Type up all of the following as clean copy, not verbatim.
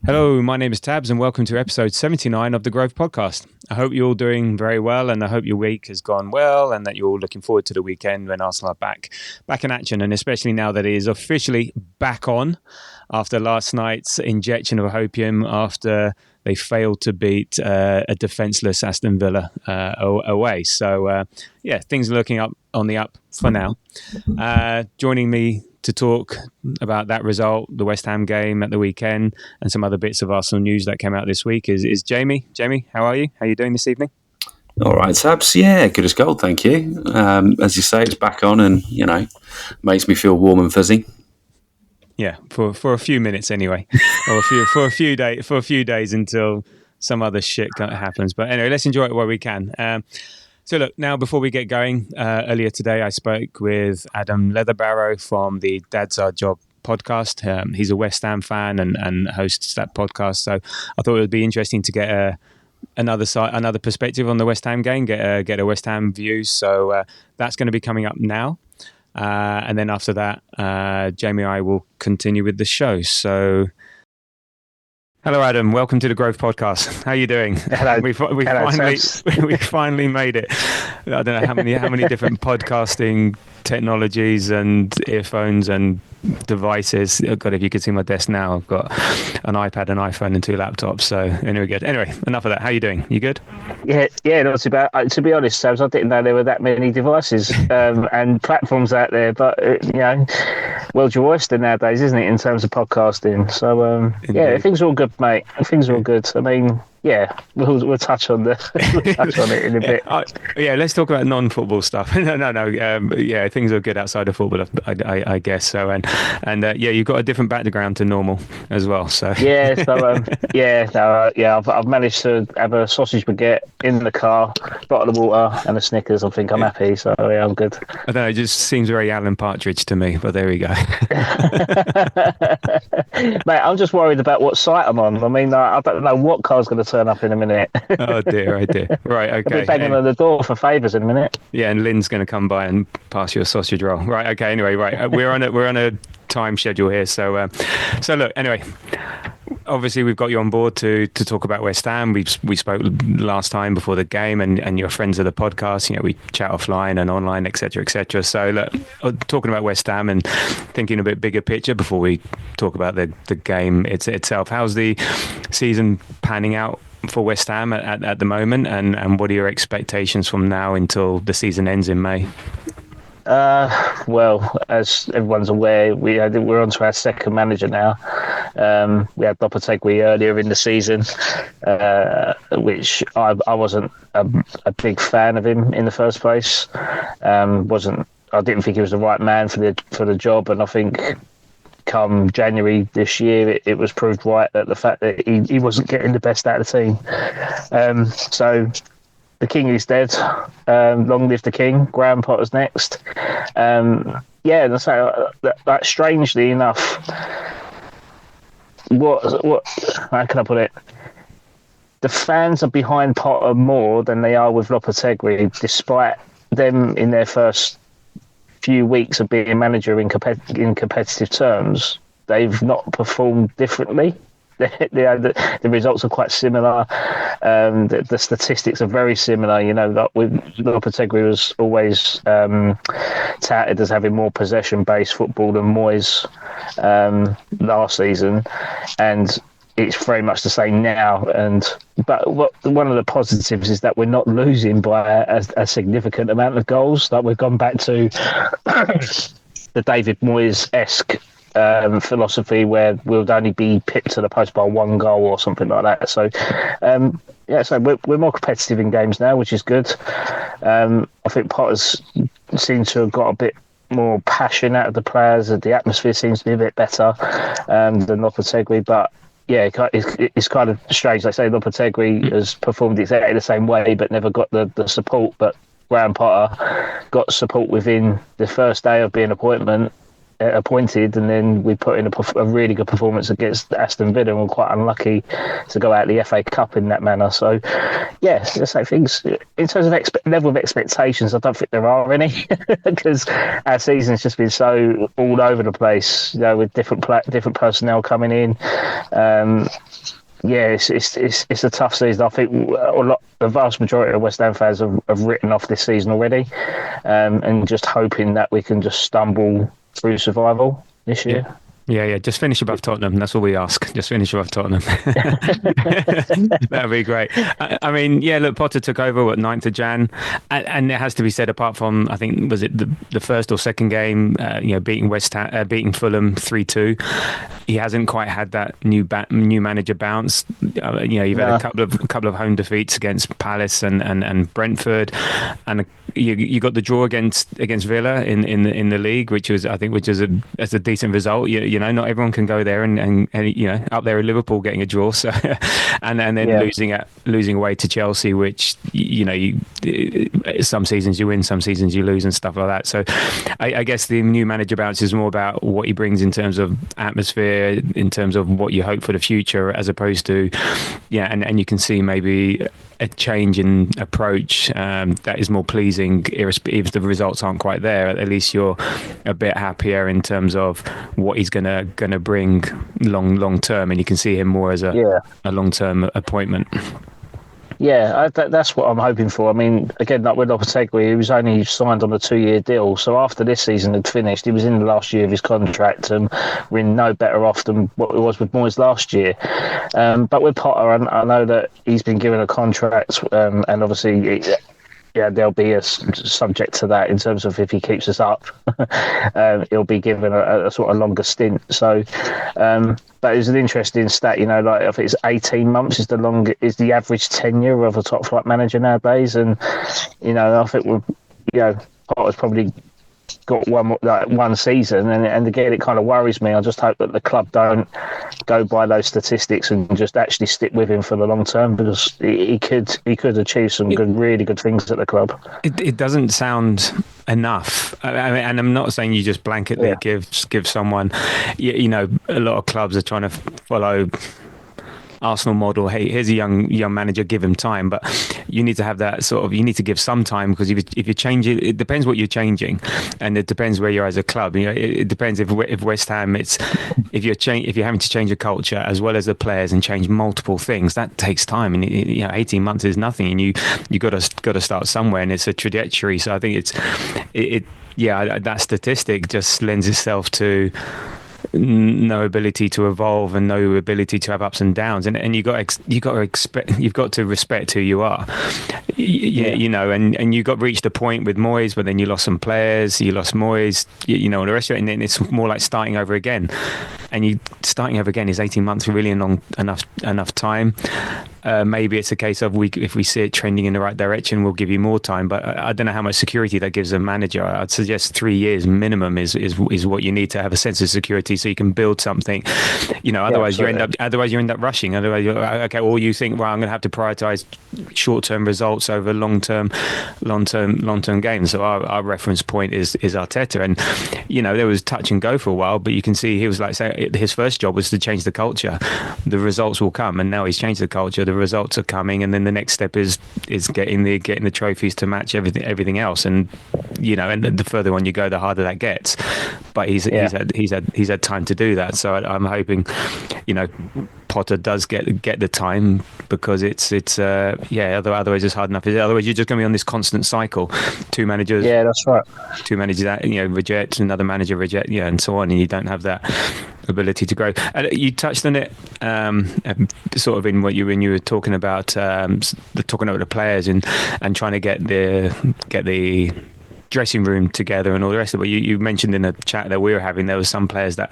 Hello, my name is Tabs and welcome to episode 79 of the Grove Podcast. I hope you're all doing very well and I hope your week has gone well and that you're all looking forward to the weekend when Arsenal are back in action, and especially now that it is officially back on after last night's injection of hopium after they failed to beat a defenceless Aston Villa away. So, things are looking up on the up for now. Joining me to talk about that result, the West Ham game at the weekend, and some other bits of Arsenal news that came out this week is Jamie. Jamie, how are you? How are you doing this evening? All right, Sabs. Yeah, good as gold, thank you. As you say, it's back on and, makes me feel warm and fuzzy. Yeah, for a few minutes anyway, or for a few days until some other shit happens. But anyway, let's enjoy it while we can. So look, now before we get going, earlier today I spoke with Adam Leatherbarrow from the Dad's Our Job podcast. He's a West Ham fan and hosts that podcast. So I thought it would be interesting to get another perspective on the West Ham game, get a West Ham view. So that's going to be coming up now. And then after that, Jamie and I will continue with the show. So... Hello, Adam. Welcome to the Grove Podcast. How are you doing? Hello. We finally made it. I don't know how many different podcasting technologies and earphones and devices. Oh God, if you could see my desk now, I've got an iPad, an iPhone, and 2 laptops. So anyway, good. Anyway, enough of that. How are you doing? You good? Yeah, not too bad. To be honest, Sam, I didn't know there were that many devices and platforms out there. But world's your oyster nowadays, isn't it, in terms of podcasting? So things are all good, mate. Things are all good. I mean, yeah, we'll touch on it in a bit. Let's talk about non-football stuff. No. Things are good outside of football, I guess. So you've got a different background to normal as well. So I've managed to have a sausage baguette in the car, bottle of water, and a Snickers. I think I'm happy. So yeah, I'm good. I don't know. It just seems very Alan Partridge to me, but there we go. Mate, I'm just worried about what site I'm on. I mean, I don't know what car's going to turn up in a minute. Oh dear. Right, okay. I'll be banging on the door for favours in a minute. Yeah, and Lynn's going to come by and pass you a sausage roll. Right, okay. Anyway, right, we're on a time schedule here. So look. Anyway, obviously we've got you on board to talk about West Ham. We spoke last time before the game, and you're friends of the podcast. We chat offline and online, etc., etc. So look, talking about West Ham and thinking a bit bigger picture before we talk about the game itself. How's the season panning out for West Ham at the moment, and what are your expectations from now until the season ends in May? Well, as everyone's aware, we're on to our second manager now. We had Lopetegui earlier in the season, which I wasn't a big fan of him in the first place. I didn't think he was the right man for the job, and I think come January this year, it was proved right that the fact that he wasn't getting the best out of the team. So the king is dead. Long live the king. Graham Potter's next. And so that strangely enough, what? How can I put it? The fans are behind Potter more than they are with Lopetegui, despite them in their first few weeks of being manager in competitive terms. They've not performed differently. The results are quite similar. The statistics are very similar. Like with Lopetegui was always touted as having more possession-based football than Moyes last season, and it's very much the same now. But one of the positives is that we're not losing by a significant amount of goals. Like we've gone back to the David Moyes-esque philosophy where we'll only be pipped to the post by one goal or something like that. So so we're more competitive in games now, which is good. I think Potter's seems to have got a bit more passion out of the players, and the atmosphere seems to be a bit better than Lopetegui. But yeah, it's kind of strange. Like say, Lopetegui has performed exactly the same way, but never got the support. But Graham Potter got support within the first day of being appointment, appointed, and then we put in a really good performance against Aston Villa, and we're quite unlucky to go out the FA Cup in that manner. So, yeah, let's say things in terms of level of expectations. I don't think there are any because our season's just been so all over the place. You know, with different personnel coming in. Yeah, it's a tough season. I think the vast majority of West Ham fans have written off this season already, and just hoping that we can just stumble through survival this year. Yeah. Just finish above Tottenham. That's all we ask. Just finish above Tottenham. That'd be great. I mean, yeah, look, Potter took over at 9th of Jan. And it has to be said, apart from, I think, was it the first or second game, beating beating Fulham 3-2. He hasn't quite had that new manager bounce. You've had a couple of home defeats against Palace and Brentford, and you got the draw against Villa in the league, which is a decent result. Not everyone can go there and up there in Liverpool getting a draw. So and then losing away to Chelsea, which some seasons you win, some seasons you lose, and stuff like that. So I guess the new manager bounce is more about what he brings in terms of atmosphere, in terms of what you hope for the future, as opposed to and you can see maybe a change in approach that is more pleasing, if the results aren't quite there. At least you're a bit happier in terms of what he's gonna bring long term, and you can see him more as a long term appointment. Yeah, that's what I'm hoping for. I mean, again, like with Lopetegui, he was only signed on a 2-year deal. So after this season had finished, he was in the last year of his contract, and we're no better off than what it was with Moyes last year. But with Potter, I know that he's been given a contract, and obviously there'll be a subject to that in terms of if he keeps us up, he'll be given a sort of longer stint. So, but it's an interesting stat, like if it's 18 months is the average tenure of a top flight manager nowadays, and I think Potter's probably got one season, and again, it kind of worries me. I just hope that the club don't go by those statistics and just actually stick with him for the long term, because he could achieve some really good things at the club. It doesn't sound enough. I mean, and I'm not saying you just blanketly give someone. A lot of clubs are trying to follow Arsenal model. Hey, here's a young manager, give him time. But you need to have that you need to give some time, because if you change it depends what you're changing, and it depends where you're as a club. It depends if West Ham, if you're having to change a culture as well as the players and change multiple things, that takes time, and 18 months is nothing, and you got to start somewhere, and it's a trajectory. So I think that statistic just lends itself to no ability to evolve and no ability to have ups and downs, and you've got to respect who you are. And you reached a point with Moyes, but then you lost some players, you lost Moyes, all the rest of it, and then it's more like starting over again. And starting over again is 18 months really enough time. Maybe it's a case of if we see it trending in the right direction, we'll give you more time. But I don't know how much security that gives a manager. I'd suggest 3 years minimum is what you need to have a sense of security, so you can build something. Otherwise you end up rushing. Otherwise, or you think, well, I'm going to have to prioritize short-term results over long-term games. So our reference point is Arteta, and there was touch and go for a while, but you can see he was like, say, his first job was to change the culture. The results will come, and now he's changed the culture. The results are coming, and then the next step is getting the trophies to match everything else. And and the further on you go, the harder that gets. But he's had time to do that. So I'm hoping, Potter does get the time, because it's otherwise it's hard enough. Otherwise you're just going to be on this constant cycle. Two managers. Yeah, that's right. Two managers that reject, another manager reject, and so on, and you don't have that ability to grow. You touched on it, sort of when you were talking about the players and trying to get the dressing room together and all the rest of it. You mentioned in a chat that we were having, there was some players that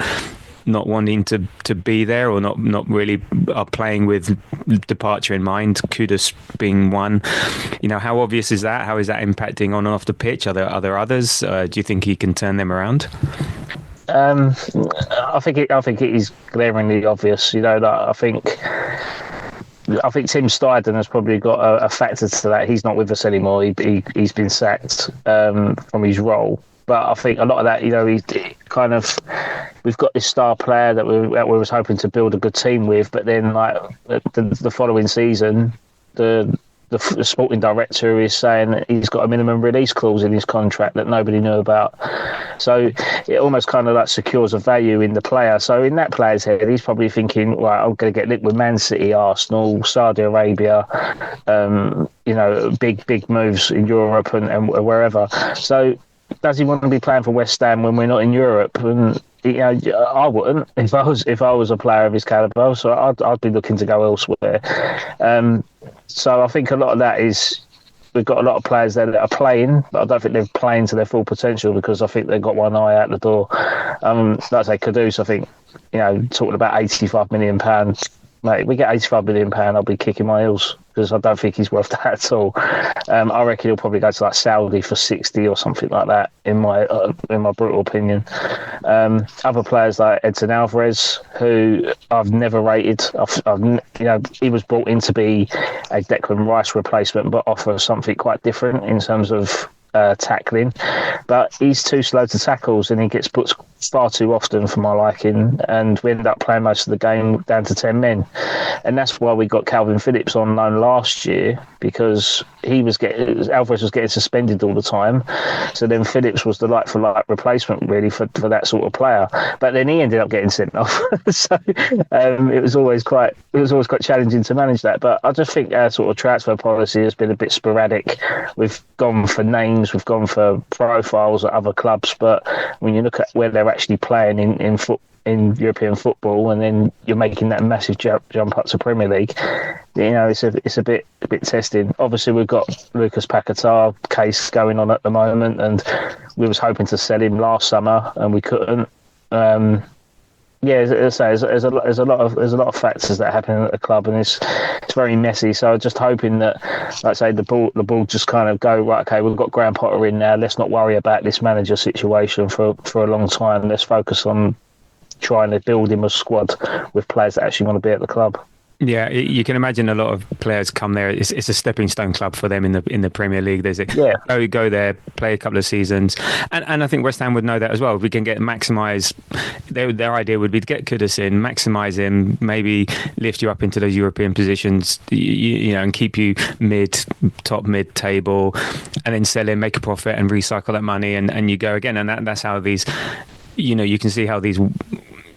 not wanting to be there, or not really are playing with departure in mind. Kudus being one. How obvious is that? How is that impacting on and off the pitch? Are there others? Do you think he can turn them around? I think it is glaringly obvious. I think Tim Steidten has probably got a factor to that. He's not with us anymore. He's been sacked from his role. But I think a lot of that, he's kind of, we've got this star player that we was hoping to build a good team with, but then like the following season, the sporting director is saying that he's got a minimum release clause in his contract that nobody knew about. So it almost kind of like secures a value in the player. So in that player's head, he's probably thinking, right, I'm going to get linked with Man City, Arsenal, Saudi Arabia, big moves in Europe and wherever. So does he want to be playing for West Ham when we're not in Europe? And I wouldn't if I was a player of his caliber. So I'd be looking to go elsewhere. So I think a lot of that is we've got a lot of players there that are playing, but I don't think they're playing to their full potential because I think they've got one eye out the door. Like I say, Kudus, I think talking about £85 million. Mate, we get £85 million, I'll be kicking my heels because I don't think he's worth that at all. I reckon he'll probably go to like Saudi for 60 or something like that, in my brutal opinion. Other players like Edson Alvarez, who I've never rated. He was brought in to be a Declan Rice replacement, but offer something quite different in terms of tackling, but he's too slow to tackles and he gets booked far too often for my liking, and we ended up playing most of the game down to 10 men, and that's why we got Calvin Phillips on loan last year, because Alvarez was getting suspended all the time, so then Phillips was the like for like replacement really for that sort of player, but then he ended up getting sent off. So it was always quite challenging to manage that. But I just think our sort of transfer policy has been a bit sporadic. We've gone for names, we've gone for profiles at other clubs, but when you look at where they're actually playing in European football, and then you're making that massive jump up to Premier League, it's a bit testing. Obviously, we've got Lucas Paquetá case going on at the moment, and we was hoping to sell him last summer, and we couldn't. There's a lot of factors that happen at the club, and it's very messy. So I'm just hoping that, like I say, the ball just kind of go right. Okay, we've got Graham Potter in now. Let's not worry about this manager situation for a long time. Let's focus on trying to build him a squad with players that actually want to be at the club. Yeah, you can imagine a lot of players come there. It's a stepping stone club for them in the Premier League. Go there, play a couple of seasons, and I think West Ham would know that as well. If we can maximise, their idea would be to get Kudus in, maximise him, maybe lift you up into those European positions, and keep you top mid table, and then sell him, make a profit, and recycle that money, and you go again. And that's how these, you can see how these.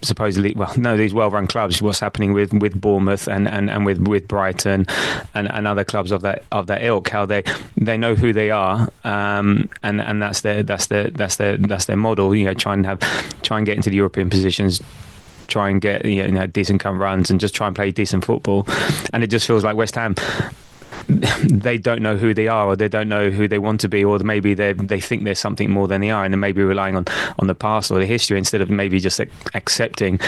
These well-run clubs, what's happening with Bournemouth and with Brighton and other clubs of that ilk, how they know who they are, and that's their model. Try and get into the European positions, try and get decent come runs, and just try and play decent football. And it just feels like West Ham, they don't know who they are, or they don't know who they want to be, or maybe they think there's something more than they are, and they're maybe relying on the past or the history instead of maybe just accepting,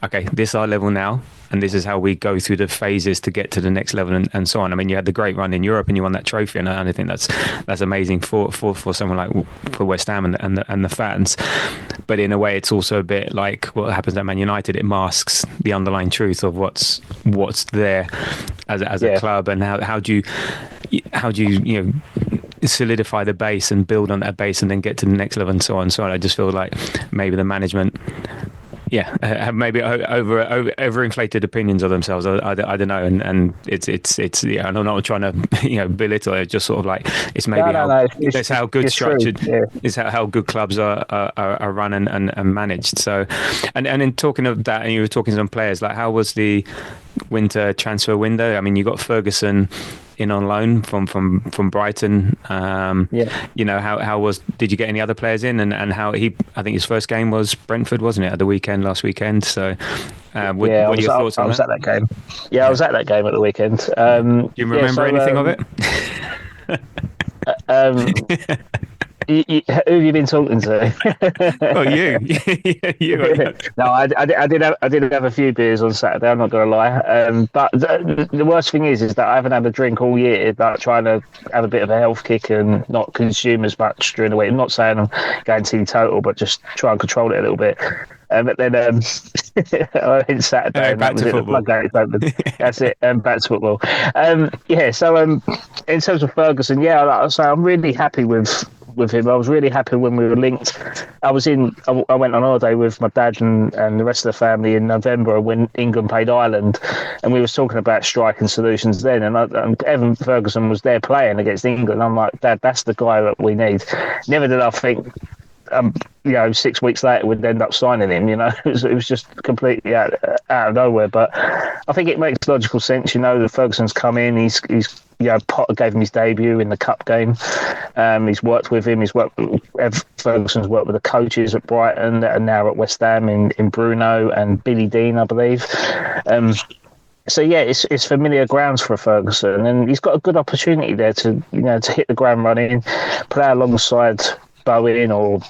okay, this is our level now, and this is how we go through the phases to get to the next level, and so on. I mean, you had the great run in Europe and you won that trophy, and I think that's amazing for someone like for West Ham and the fans. But in a way, it's also a bit like what happens at Man United. It masks the underlying truth of what's there as a club, and how do you solidify the base and build on that base and then get to the next level and so on. So I just feel like maybe the management have maybe overinflated opinions of themselves. I don't know, and it's I'm not trying to belittle it. Just sort of like it's maybe that's how good structured is how good clubs are run and managed. So and in talking of that, and you were talking to some players, like how was the winter transfer window? I mean, you got Ferguson in on loan from Brighton. How was? Did you get any other players in? And how I think his first game was Brentford, wasn't it, at the last weekend? So, what are your thoughts on that? I was at that game. Yeah, I was at that game at the weekend. Do you remember anything of it? Who have you been talking to? Oh, you. No, I did have a few beers on Saturday. I'm not going to lie. But the worst thing is that I haven't had a drink all year. Like trying to have a bit of a health kick and not consume as much during the week. I'm not saying I'm going teetotal, but just try and control it a little bit. But then I went Saturday. Back to football. That's it. Back to football. So in terms of Ferguson, like I say, I'm really happy with with him. I was really happy when we were linked. I went on holiday with my dad and the rest of the family in November when England played Ireland, and we was talking about striking solutions then. And Evan Ferguson was there playing against England. I'm like, Dad, that's the guy that we need. Never did I think 6 weeks later we'd end up signing him. It was just completely out of nowhere. But I think it makes logical sense. The Ferguson's come in. He's Potter gave him his debut in the cup game. He's worked with him. Ferguson's worked with the coaches at Brighton that are now at West Ham in Bruno and Billy Dean, I believe. So yeah, it's familiar grounds for Ferguson, and he's got a good opportunity there to hit the ground running, play alongside Bowen or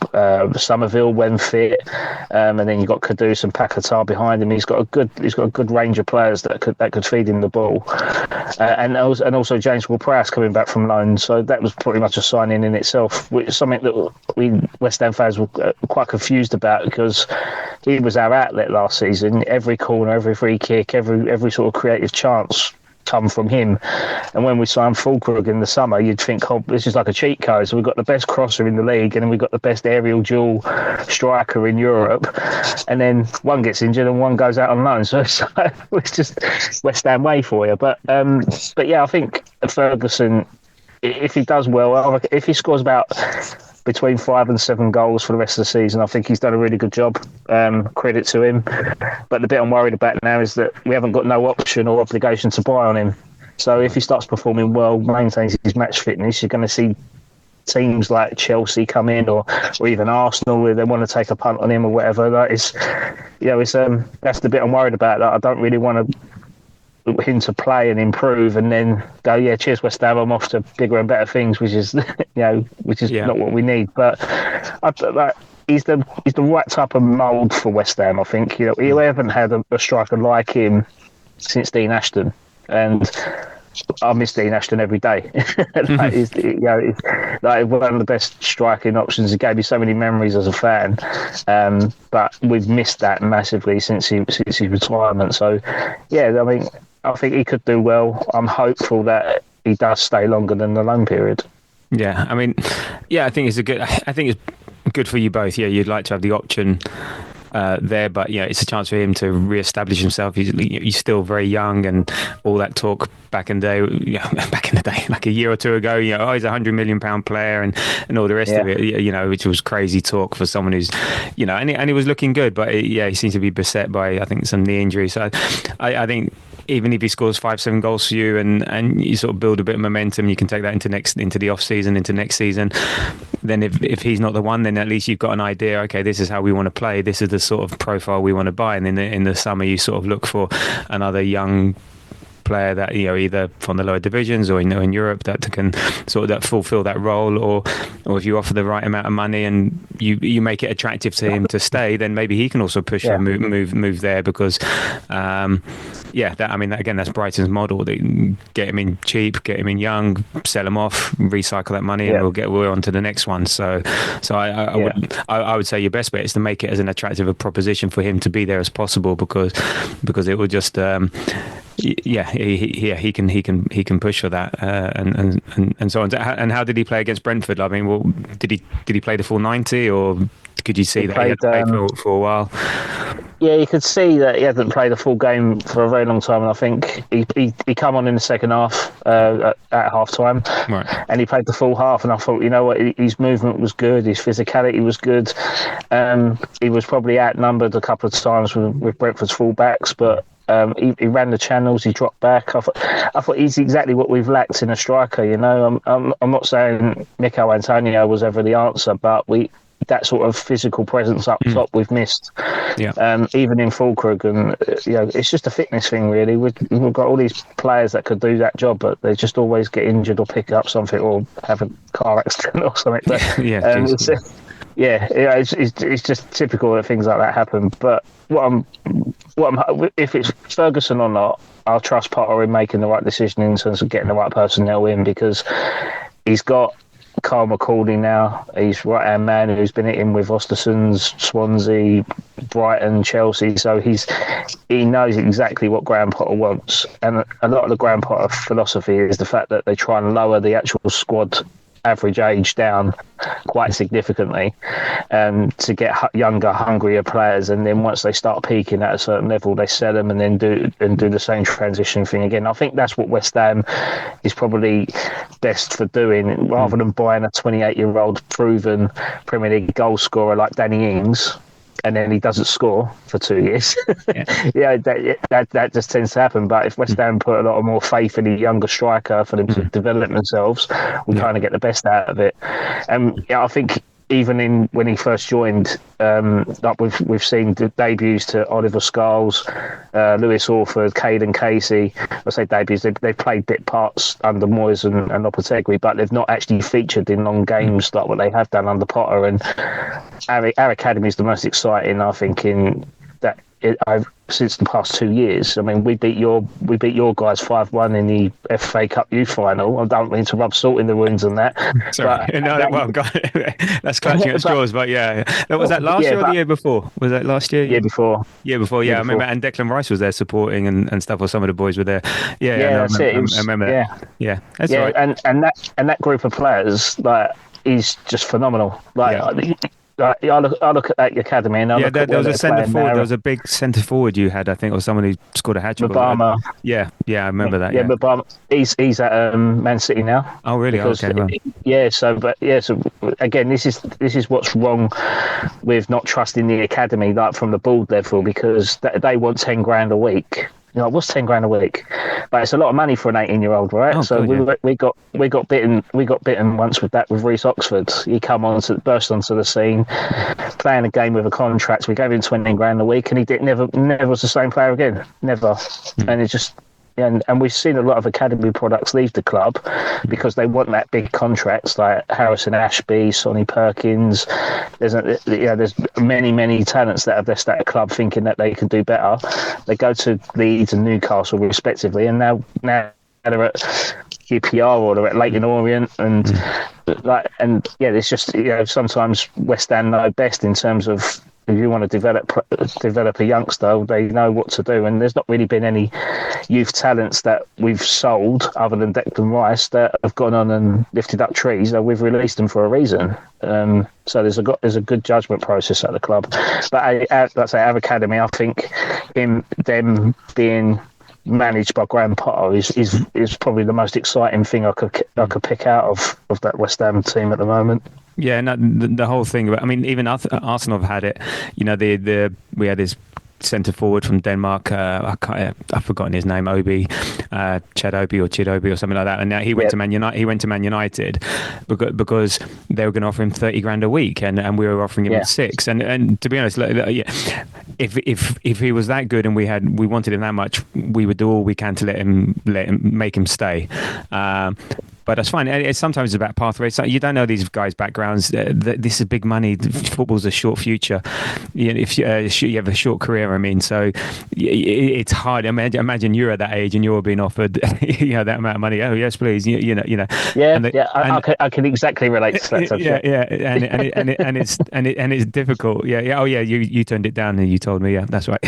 Somerville when fit, and then you've got Kudus and Paquetá behind him. He's got a good range of players that could feed him the ball, and also James Ward-Prowse coming back from loan. So that was pretty much a signing in itself, which is something that we West Ham fans were quite confused about because he was our outlet last season. Every corner, every free kick, every sort of creative chance come from him. And when we signed Fulkrug in the summer, you'd think, oh, this is like a cheat code. So we've got the best crosser in the league, and then we've got the best aerial duel striker in Europe. And then one gets injured and one goes out on loan. So it's just West Ham way for you. But yeah, I think Ferguson, if he does well, if he scores about between 5 and 7 goals for the rest of the season, I think he's done a really good job. Credit to him. But the bit I'm worried about now is that we haven't got no option or obligation to buy on him. So if he starts performing well, maintains his match fitness, you're going to see teams like Chelsea come in or even Arsenal where they want to take a punt on him or whatever. That's the bit I'm worried about. That I don't really want him to play and improve and then go, yeah, cheers West Ham, I'm off to bigger and better things, which is not what we need. But he's the right type of mould for West Ham, I think. We haven't had a striker like him since Dean Ashton, and I miss Dean Ashton every day. He's one of the best striking options. He gave me so many memories as a fan, but we've missed that massively since his retirement. So yeah, I think he could do well. I'm hopeful that he does stay longer than the loan period. Yeah, I think it's good for you both. Yeah, you'd like to have the option there, but it's a chance for him to re-establish himself. He's still very young, and all that talk back in the day, like a year or two ago, he's £100 million player and all the rest of it, which was crazy talk for someone who's, and he was looking good, but he seems to be beset by, I think, some knee injuries. So I think even if he scores 5-7 goals for you and you sort of build a bit of momentum, you can take that into the off season, into next season. Then if he's not the one, then at least you've got an idea. Okay, this is how we want to play. This is the sort of profile we want to buy. And then in the summer, you sort of look for another young player that either from the lower divisions or in Europe that can sort of fulfill that role, or if you offer the right amount of money and you make it attractive to him to stay, then maybe he can also push for move there, because that's Brighton's model. They get him in cheap, get him in young, sell him off, recycle that money, and we're on to the next one. So I would say your best bet is to make it as an attractive a proposition for him to be there as possible, because it will just he can push for that and so on. And how did he play against Brentford? Did he play the full 90, or could you see he had played for a while? Yeah, you could see that he hadn't played a full game for a very long time, and I think he come on in the second half at half time, right, and he played the full half, and I thought, his movement was good, his physicality was good. He was probably outnumbered a couple of times with Brentford's full-backs, but he ran the channels, he dropped back. I thought he's exactly what we've lacked in a striker. I'm not saying Mikel Antonio was ever the answer, but that sort of physical presence up top we've missed. Yeah. Even in Fulkrug, and it's just a fitness thing really. We've got all these players that could do that job, but they just always get injured or pick up something or have a car accident or something. But, it's just typical that things like that happen. But if it's Ferguson or not, I'll trust Potter in making the right decision in terms of getting the right personnel in, because he's got Carl McCauley now. He's right-hand man who's been in with Ostersund's, Swansea, Brighton, Chelsea. So he knows exactly what Graham Potter wants. And a lot of the Graham Potter philosophy is the fact that they try and lower the actual squad average age down quite significantly, to get younger, hungrier players, and then once they start peaking at a certain level, they sell them and then do the same transition thing again. I think that's what West Ham is probably best for doing, rather than buying a 28-year-old proven Premier League goal scorer like Danny Ings, and then he doesn't score for 2 years. That just tends to happen. But if West Ham put a lot more faith in a younger striker for them to develop themselves, we kind of get the best out of it. I think even when he first joined, like we've seen the debuts to Oliver Scholes, Lewis Orford, Caden Casey. I say debuts; they've played bit parts under Moyes and Lopetegui, but they've not actually featured in long games like what they have done under Potter. And our academy is the most exciting, I think, in that. Since the past 2 years. I mean, we beat your guys 5-1 in the FA Cup Youth Final. I don't mean to rub salt in the wounds on that. Sorry, that's clutching at straws. But was that last year or the year before? Was that last year? Year before. I remember, and Declan Rice was there supporting and stuff, or some of the boys were there. I remember that. Yeah, that's right. And that group of players is just phenomenal. I look at that academy and there was a centre forward. There was a big centre forward you had, I think, or someone who scored a hat trick. Obama. Yeah, I remember that. Yeah, but he's at Man City now. Oh, really? Okay. Well. So again, this is what's wrong with not trusting the academy, like from the board level, because they want 10 grand a week. What's 10 grand a week? But it's a lot of money for an 18-year-old, right? Oh, so God, we got bitten once with that with Reece Oxford. He burst onto the scene, playing a game with a contract. We gave him 20 grand a week, and he never was the same player again, never. And it just. And we've seen a lot of academy products leave the club because they want that big contracts, like Harrison Ashby, Sonny Perkins. There's many talents that have left that club thinking that they can do better. They go to Leeds and Newcastle respectively, and now they're at QPR or they're at Leyton Orient, and it's just sometimes West Ham know best in terms of. If you want to develop a youngster, they know what to do. And there's not really been any youth talents that we've sold other than Declan Rice that have gone on and lifted up trees. We've released them for a reason. So there's a good judgment process at the club. But our academy, I think, them being managed by Graham Potter is probably the most exciting thing I could pick out of that West Ham team at the moment. Yeah, no, the whole thing. I mean, even Arsenal have had it. We had this centre forward from Denmark. I've forgotten his name. Chidobe or something like that. And now he went to Man United. He went to Man United because they were going to offer him 30 grand a week, and we were offering him 6. And to be honest, if he was that good and we wanted him that much, we would do all we can to let him make him stay. But that's fine. Sometimes it's about pathways. So you don't know these guys' backgrounds. This is big money. Football's a short future. If you have a short career, so it's hard. Imagine you're at that age and you're being offered, that amount of money. Oh yes, please. I can exactly relate to that. And it's difficult. Yeah. Oh yeah. You turned it down and you told me. Yeah, that's right.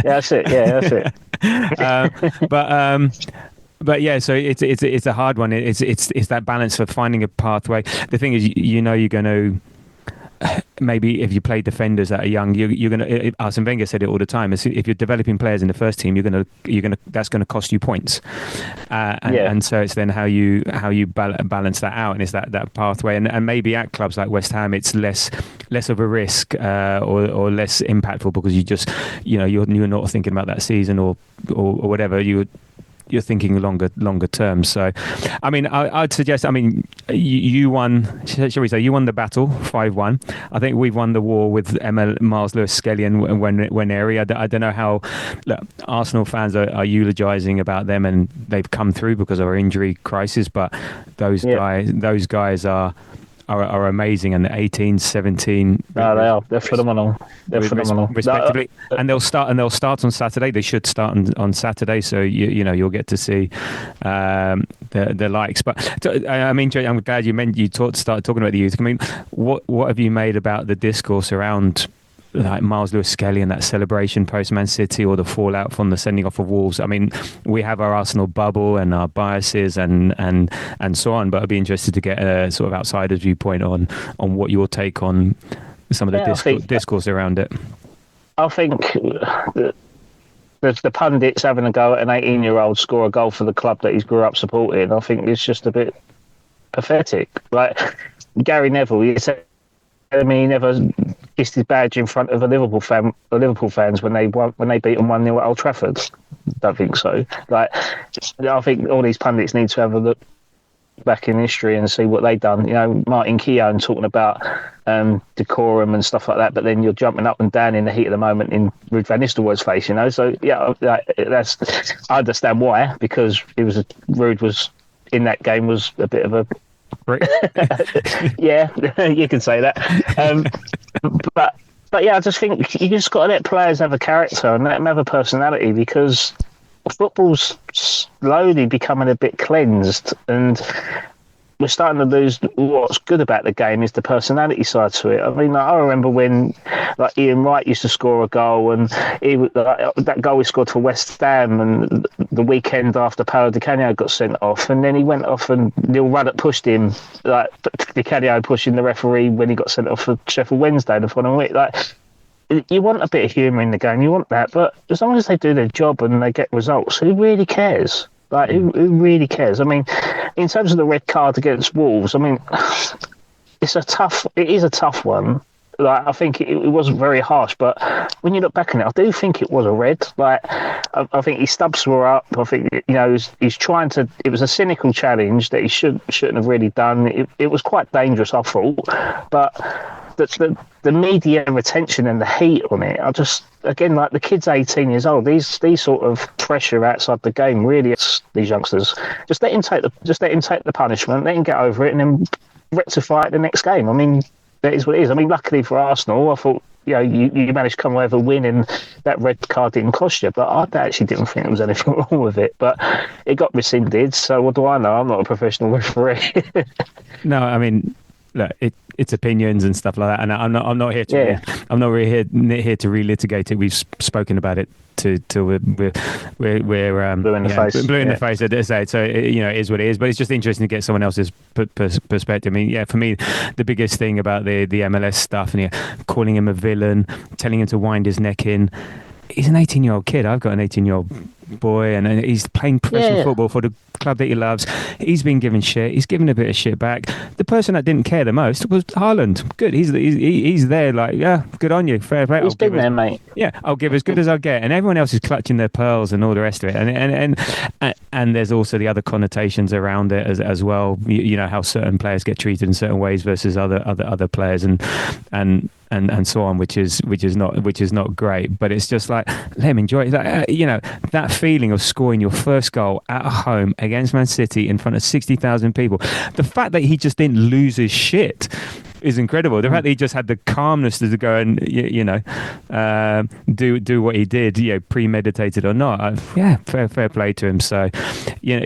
That's it. Yeah, that's it. But yeah, so it's a hard one. It's that balance for finding a pathway. The thing is, you're going to maybe if you play defenders that are young, you're going to. Arsene Wenger said it all the time. If you're developing players in the first team, that's going to cost you points. And so it's then how you balance that out, and it's that pathway. And maybe at clubs like West Ham, it's less of a risk or less impactful because you just you're not thinking about that season or whatever you're thinking longer term. So, I mean, I'd suggest. I mean, you won. Shall we say you won the battle 5-1? I think we've won the war with Miles Lewis, Skelly, and Nwaneri. I don't know how Arsenal fans are eulogising about them, and they've come through because of our injury crisis. But those guys are amazing, and 18, 17. No, they are. They're phenomenal. They're phenomenal. Respectively, and they'll start on Saturday. They should start on Saturday, so you'll get to see the likes. But I mean, I'm glad you started talking about the youth. I mean, what have you made about the discourse around like Miles Lewis-Skelly and that celebration post Man City, or the fallout from the sending off of Wolves. I mean, we have our Arsenal bubble and our biases and so on, but I'd be interested to get a sort of outsider's viewpoint on what your take on some of the discourse around it. I think the pundits having a go at an 18-year-old score a goal for the club that he's grew up supporting, I think it's just a bit pathetic. Like Gary Neville, he said, I mean, he never kissed his badge in front of a Liverpool fans when they beat them 1-0 at Old Trafford. Don't think so. Like, I think all these pundits need to have a look back in history and see what they've done. You know, Martin Keown talking about decorum and stuff like that, but then you're jumping up and down in the heat of the moment in Ruud van Nistelrooy's face. You know, so yeah, I understand why, because Ruud was in that game was a bit of a yeah, you can say that. But yeah, I just think you just got to let players have a character and let them have a personality, because football's slowly becoming a bit cleansed, and we're starting to lose. What's good about the game is the personality side to it. I mean, I remember when like Ian Wright used to score a goal, and that goal he scored for West Ham, and the weekend after Paolo Di Canio got sent off, and then he went off and Neil Ruddock pushed him, like Di Canio pushing the referee when he got sent off for Sheffield Wednesday the following week. Like, you want a bit of humour in the game, you want that, but as long as they do their job and they get results, who really cares? Like, who really cares? I mean, in terms of the red card against Wolves, I mean, it is a tough one. Like, I think it wasn't very harsh, but when you look back on it, I do think it was a red. Like, I think his stubs were up. I think, you know, he's trying to. It was a cynical challenge that he shouldn't have really done. It was quite dangerous, I thought, but the media retention and the heat on it, I just, again, like, the kid's 18 years old. These sort of pressure outside the game really, it's these youngsters. Just let him take the punishment, let him get over it, and then rectify it the next game. I mean, that is what it is. I mean, luckily for Arsenal, I thought, you know, you managed to come away with a win, and that red card didn't cost you. But I actually didn't think there was anything wrong with it. But it got rescinded, so what do I know? I'm not a professional referee. No, I mean, look, it's opinions and stuff like that, and I'm not here to I'm not really here to relitigate it. We've spoken about it till we're blue in the face. Blue in the face, I say. So you know, it is what it is. But it's just interesting to get someone else's perspective. I mean, yeah, for me, the biggest thing about the MLS stuff, and calling him a villain, telling him to wind his neck in. He's an 18-year-old kid. I've got an 18-year-old boy, and he's playing professional football for the club that he loves. He's been given shit. He's given a bit of shit back. The person that didn't care the most was Haaland. Good. He's there. Like, yeah, good on you. Fair play. He's been there, mate. Yeah, I'll give as good as I'll get. And everyone else is clutching their pearls and all the rest of it. And there's also the other connotations around it as well. You know how certain players get treated in certain ways versus other players and so on, which is not great. But it's just like, let him enjoy it. Like, you know, that feeling of scoring your first goal at home against Man City in front of 60,000 people. The fact that he just didn't lose his shit is incredible. The fact that he just had the calmness to go and do what he did, you know, premeditated or not. Fair play to him. So you know,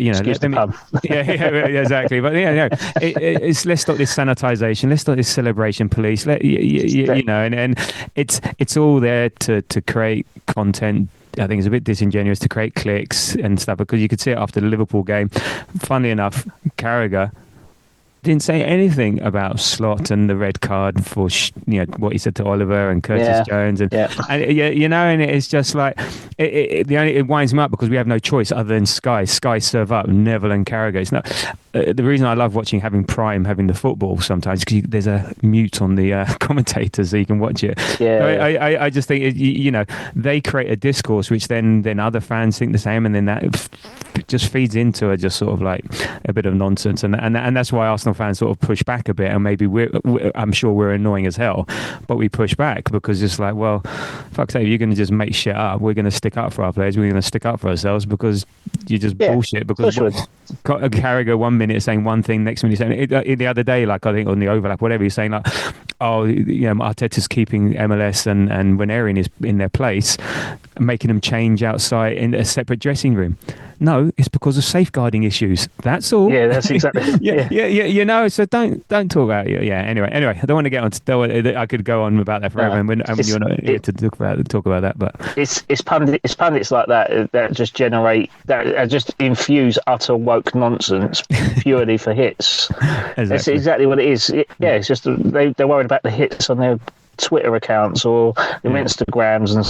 exactly. But let's stop this sanitization. Let's stop this celebration police. You know, and it's all there to create content. I think it's a bit disingenuous to create clicks and stuff, because you could see it after the Liverpool game. Funnily enough, Carragher didn't say anything about Slot and the red card for what he said to Oliver and Curtis Jones and you know, and it's just like it winds him up, because we have no choice other than Sky serve up Neville and Carragher. It's not the reason I love having Prime having the football sometimes, because there's a mute on the commentators so you can watch it. I just think you know, they create a discourse which then other fans think the same, and then that just feeds into a just sort of like a bit of nonsense, and that's why Arsenal fans sort of push back a bit, and maybe I'm sure we're annoying as hell, but we push back because it's like, well, fuck's sake, you're going to just make shit up. We're going to stick up for our players. We're going to stick up for ourselves, because you just bullshit. Because Carragher 1 minute saying one thing, next minute saying the other day, like I think on the overlap, whatever, he's saying like, Arteta's keeping MLS and Wanerian is in their place, making them change outside in a separate dressing room. No, it's because of safeguarding issues. That's all. Yeah, that's exactly. yeah. So don't talk about it. Yeah. Anyway, I don't want to get on. I could go on about that forever, and you're not here to talk about that. But it's pundits like that just generate that just infuse utter woke nonsense purely for hits. Exactly. That's exactly what it is. It's just they're worried about the hits on their Twitter accounts or their Instagrams and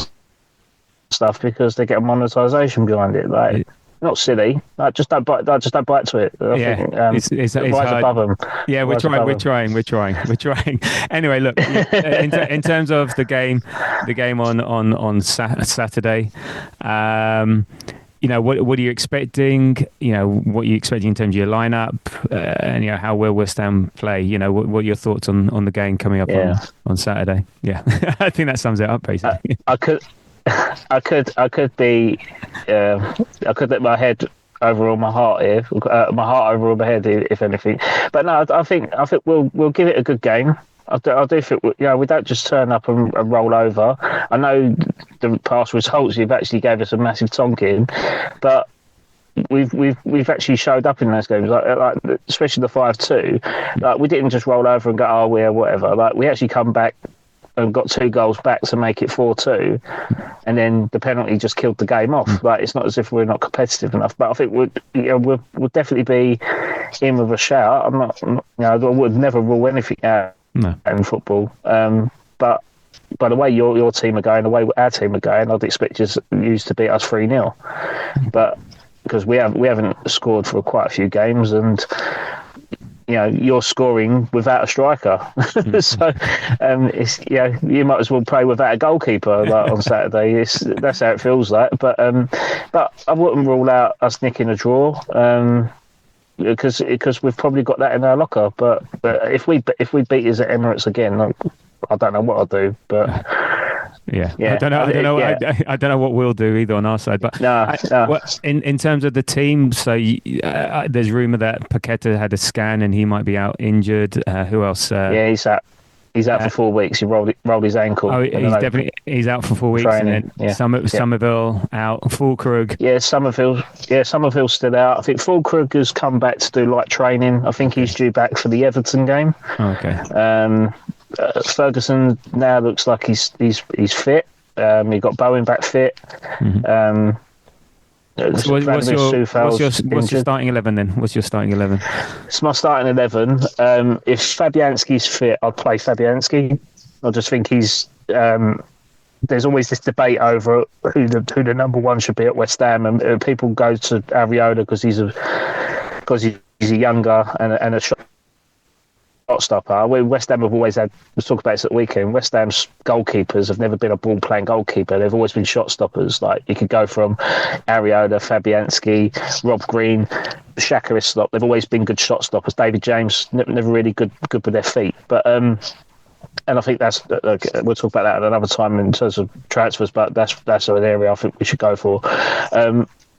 stuff because they get a monetization behind it. Like, not silly. Just don't bite to it. I think, it's rise hard. above them. Yeah, we're trying. Anyway, look, in terms of the game on Saturday, what are you expecting? What are you expecting in terms of your lineup, and how will West Ham play? What are your thoughts on the game coming up on Saturday? Yeah, I think that sums it up basically. I could let my head over all my heart here, my heart over all my head, if anything. But no, I think we'll give it a good game. I do think we don't just turn up and roll over. I know the past results you've actually gave us a massive tonking, but we've actually showed up in those games, like especially the 5-2. Like, we didn't just roll over and go, oh, we're whatever. Like, we actually come back and got 2 goals back to make it 4-2, and then the penalty just killed the game off. Like, it's not as if we're not competitive enough, but I think we'll definitely be in with a shout. I'm not I would never rule anything out in football, but by the way your team are going, the way our team are going, I'd expect you to beat us 3-0, but because we haven't scored for quite a few games, and you're scoring without a striker. So it's you might as well play without a goalkeeper on Saturday. That's how it feels like. But I wouldn't rule out us nicking a draw, because we've probably got that in our locker. But if we beat us at Emirates again, I don't know what I'll do. But yeah. I don't know. I don't know what we'll do either on our side. But in terms of the team, so there's rumour that Paqueta had a scan and he might be out injured. Who else? He's out. He's out for 4 weeks. He rolled his ankle. Oh, he's out for 4 weeks. Training. And then Somerville out. Fulkrug. Somerville's still out. I think Fulkrug has come back to do light training. I think he's due back for the Everton game. Okay. Ferguson now looks like he's fit. He got Bowen back fit. Mm-hmm. So what's your starting 11 then? What's your starting 11? It's my starting 11. If Fabianski's fit, I'll play Fabianski. I just think he's. There's always this debate over who the number one should be at West Ham, and people go to Areola because he's a younger and a shot stopper. West Ham have always had. Let's talk about this at the weekend. West Ham's goalkeepers have never been a ball playing goalkeeper. They've always been shot stoppers. Like, you could go from Areola, Fabianski, Rob Green, Xhaka is stop. They've always been good shot stoppers. David James never really good with their feet. But and I think that's we'll talk about that at another time in terms of transfers. But that's an area I think we should go for.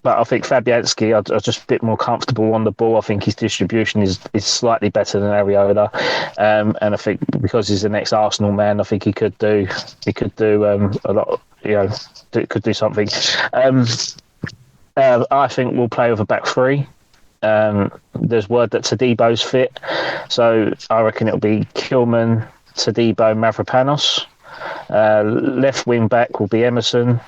But I think Fabianski, I'm just a bit more comfortable on the ball. I think his distribution is slightly better than Areola, and I think because he's the next Arsenal man, I think he could do a lot. Could do something. I think we'll play with a back three. There's word that Tadebo's fit, so I reckon it'll be Kilman, Tadebo, Mavropanos. Left wing back will be Emerson.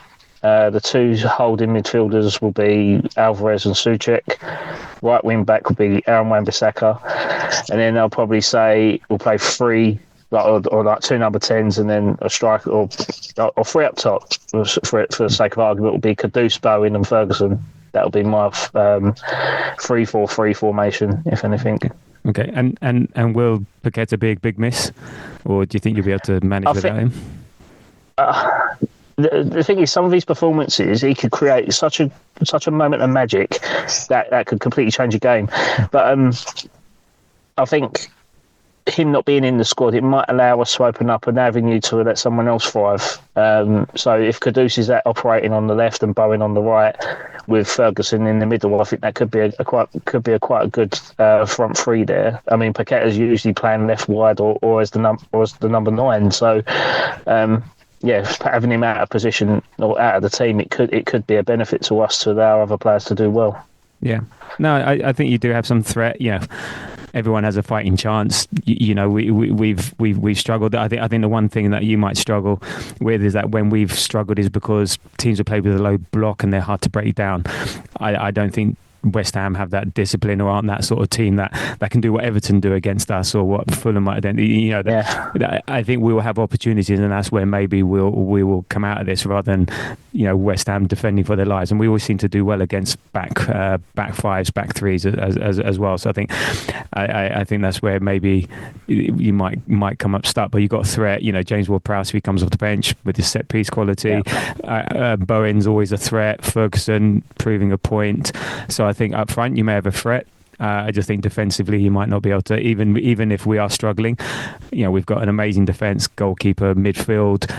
The 2 holding midfielders will be Alvarez and Souček. Right wing back will be Aaron Wan-Bissaka. And then I'll probably say we'll play 3, or 2 number 10s, and then a striker, or 3 up top, for the sake of argument, will be Kudus, Bowen and Ferguson. That'll be my 3-4-3 formation, if anything. Okay, and will Paqueta be a big miss? Or do you think you'll be able to manage without him? The thing is, some of his performances, he could create such a moment of magic that could completely change a game. But I think him not being in the squad, it might allow us to open up an avenue to let someone else thrive. So if Kudus is operating on the left and Bowen on the right, with Ferguson in the middle, I think that could be quite a good front three there. I mean, Paqueta's usually playing left wide or as the number 9. So. Having him out of position or out of the team, it could be a benefit to us to allow other players to do well. Yeah, no, I think you do have some threat. Yeah, everyone has a fighting chance. We've struggled. I think the one thing that you might struggle with is that when we've struggled is because teams have played with a low block and they're hard to break down. I don't think West Ham have that discipline or aren't that sort of team that can do what Everton do against us or what Fulham might do. I think we will have opportunities, and that's where maybe we will come out of this rather than West Ham defending for their lives. And we always seem to do well against back fives, back threes as well. So I think that's where maybe you might come up stuck, but you've got a threat. James Ward-Prowse, if he comes off the bench with his set piece quality, Bowen's always a threat. Ferguson proving a point. So I think up front you may have a threat. I just think defensively you might not be able to, even if we are struggling. We've got an amazing defence, goalkeeper, midfield.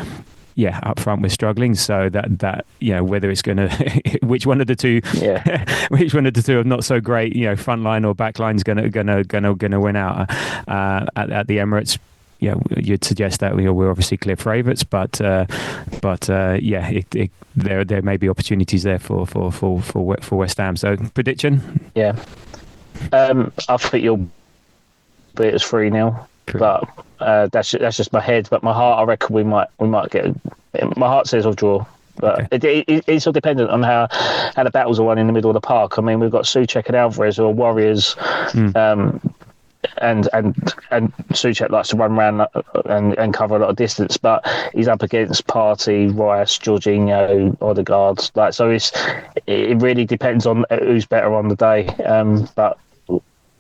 Yeah, up front we're struggling. So that whether it's going to which one of the two, which one of the two are not so great. Front line or back line is going to win out at the Emirates. You'd suggest that we're obviously clear favourites, but there may be opportunities there for West Ham. So prediction? Yeah, I think you'll beat us 3-0, but that's just my head. But my heart, I reckon we might get. My heart says I'll draw. But it's all dependent on how the battles are won in the middle of the park. I mean, we've got Souček and Alvarez who are warriors. And Souček likes to run around and cover a lot of distance, but he's up against Partey, Rice, Jorginho, Odegaard. So it really depends on who's better on the day. But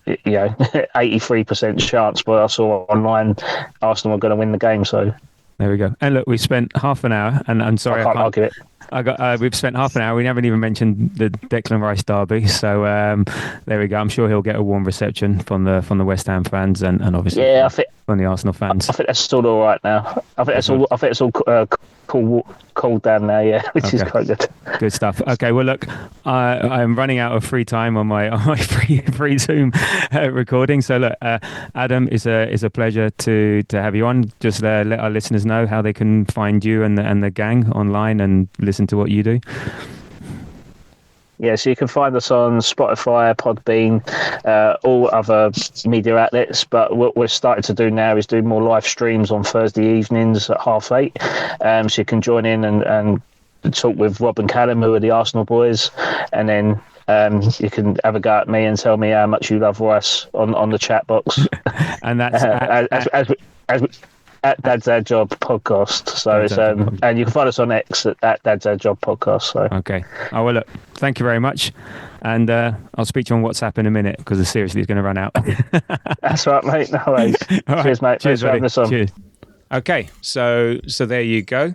83% chance. But I saw online Arsenal are going to win the game. So there we go. And look, we spent half an hour, and I'm sorry I can't argue it. We've spent half an hour. We haven't even mentioned the Declan Rice derby. So there we go. I'm sure he'll get a warm reception from the West Ham fans and obviously from the Arsenal fans. I think that's still all right now. I think it's all cooled down now. Yeah, which is quite good. Good stuff. Okay, well look, I'm running out of free time on my free Zoom recording. So look, Adam, it's a pleasure to have you on. Just let our listeners know how they can find you and the gang online and listen to what you do. Yeah, so you can find us on Spotify, Podbean, all other media outlets. But what we're starting to do now is do more live streams on Thursday evenings at 8:30. So you can join in and talk with Rob and Callum, who are the Arsenal boys, and then you can have a go at me and tell me how much you love Rice on the chat box. And that's at Dad's Dad Job podcast. So it's and you can find us on X at Dad's Dad Job podcast. So okay. Oh well, look, thank you very much, and I'll speak to you on WhatsApp in a minute because seriously it's going to run out. That's right, mate. No worries. Cheers, mate. Cheers, Thanks for having us on. Cheers. Okay, so there you go.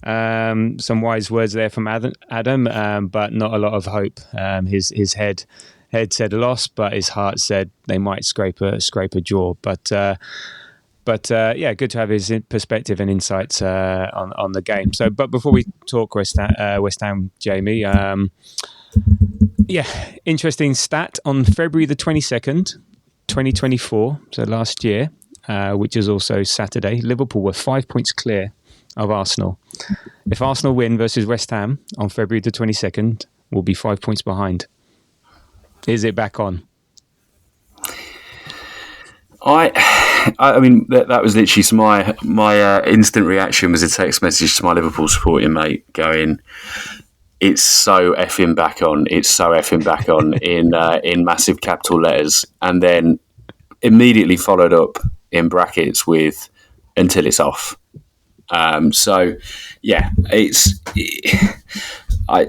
Some wise words there from Adam, but not a lot of hope. His head said a loss, but his heart said they might scrape a draw. But good to have his perspective and insights on the game. So, but before we talk West Ham, Jamie, interesting stat on February the 22nd, 2024, so last year, which is also Saturday, Liverpool were 5 points clear of Arsenal. If Arsenal win versus West Ham on February the 22nd, we'll be 5 points behind. Is it back on? I mean, that was literally my instant reaction was a text message to my Liverpool supporting mate going, "It's so effing back on! It's so effing back on!" in massive capital letters, and then immediately followed up in brackets with "until it's off."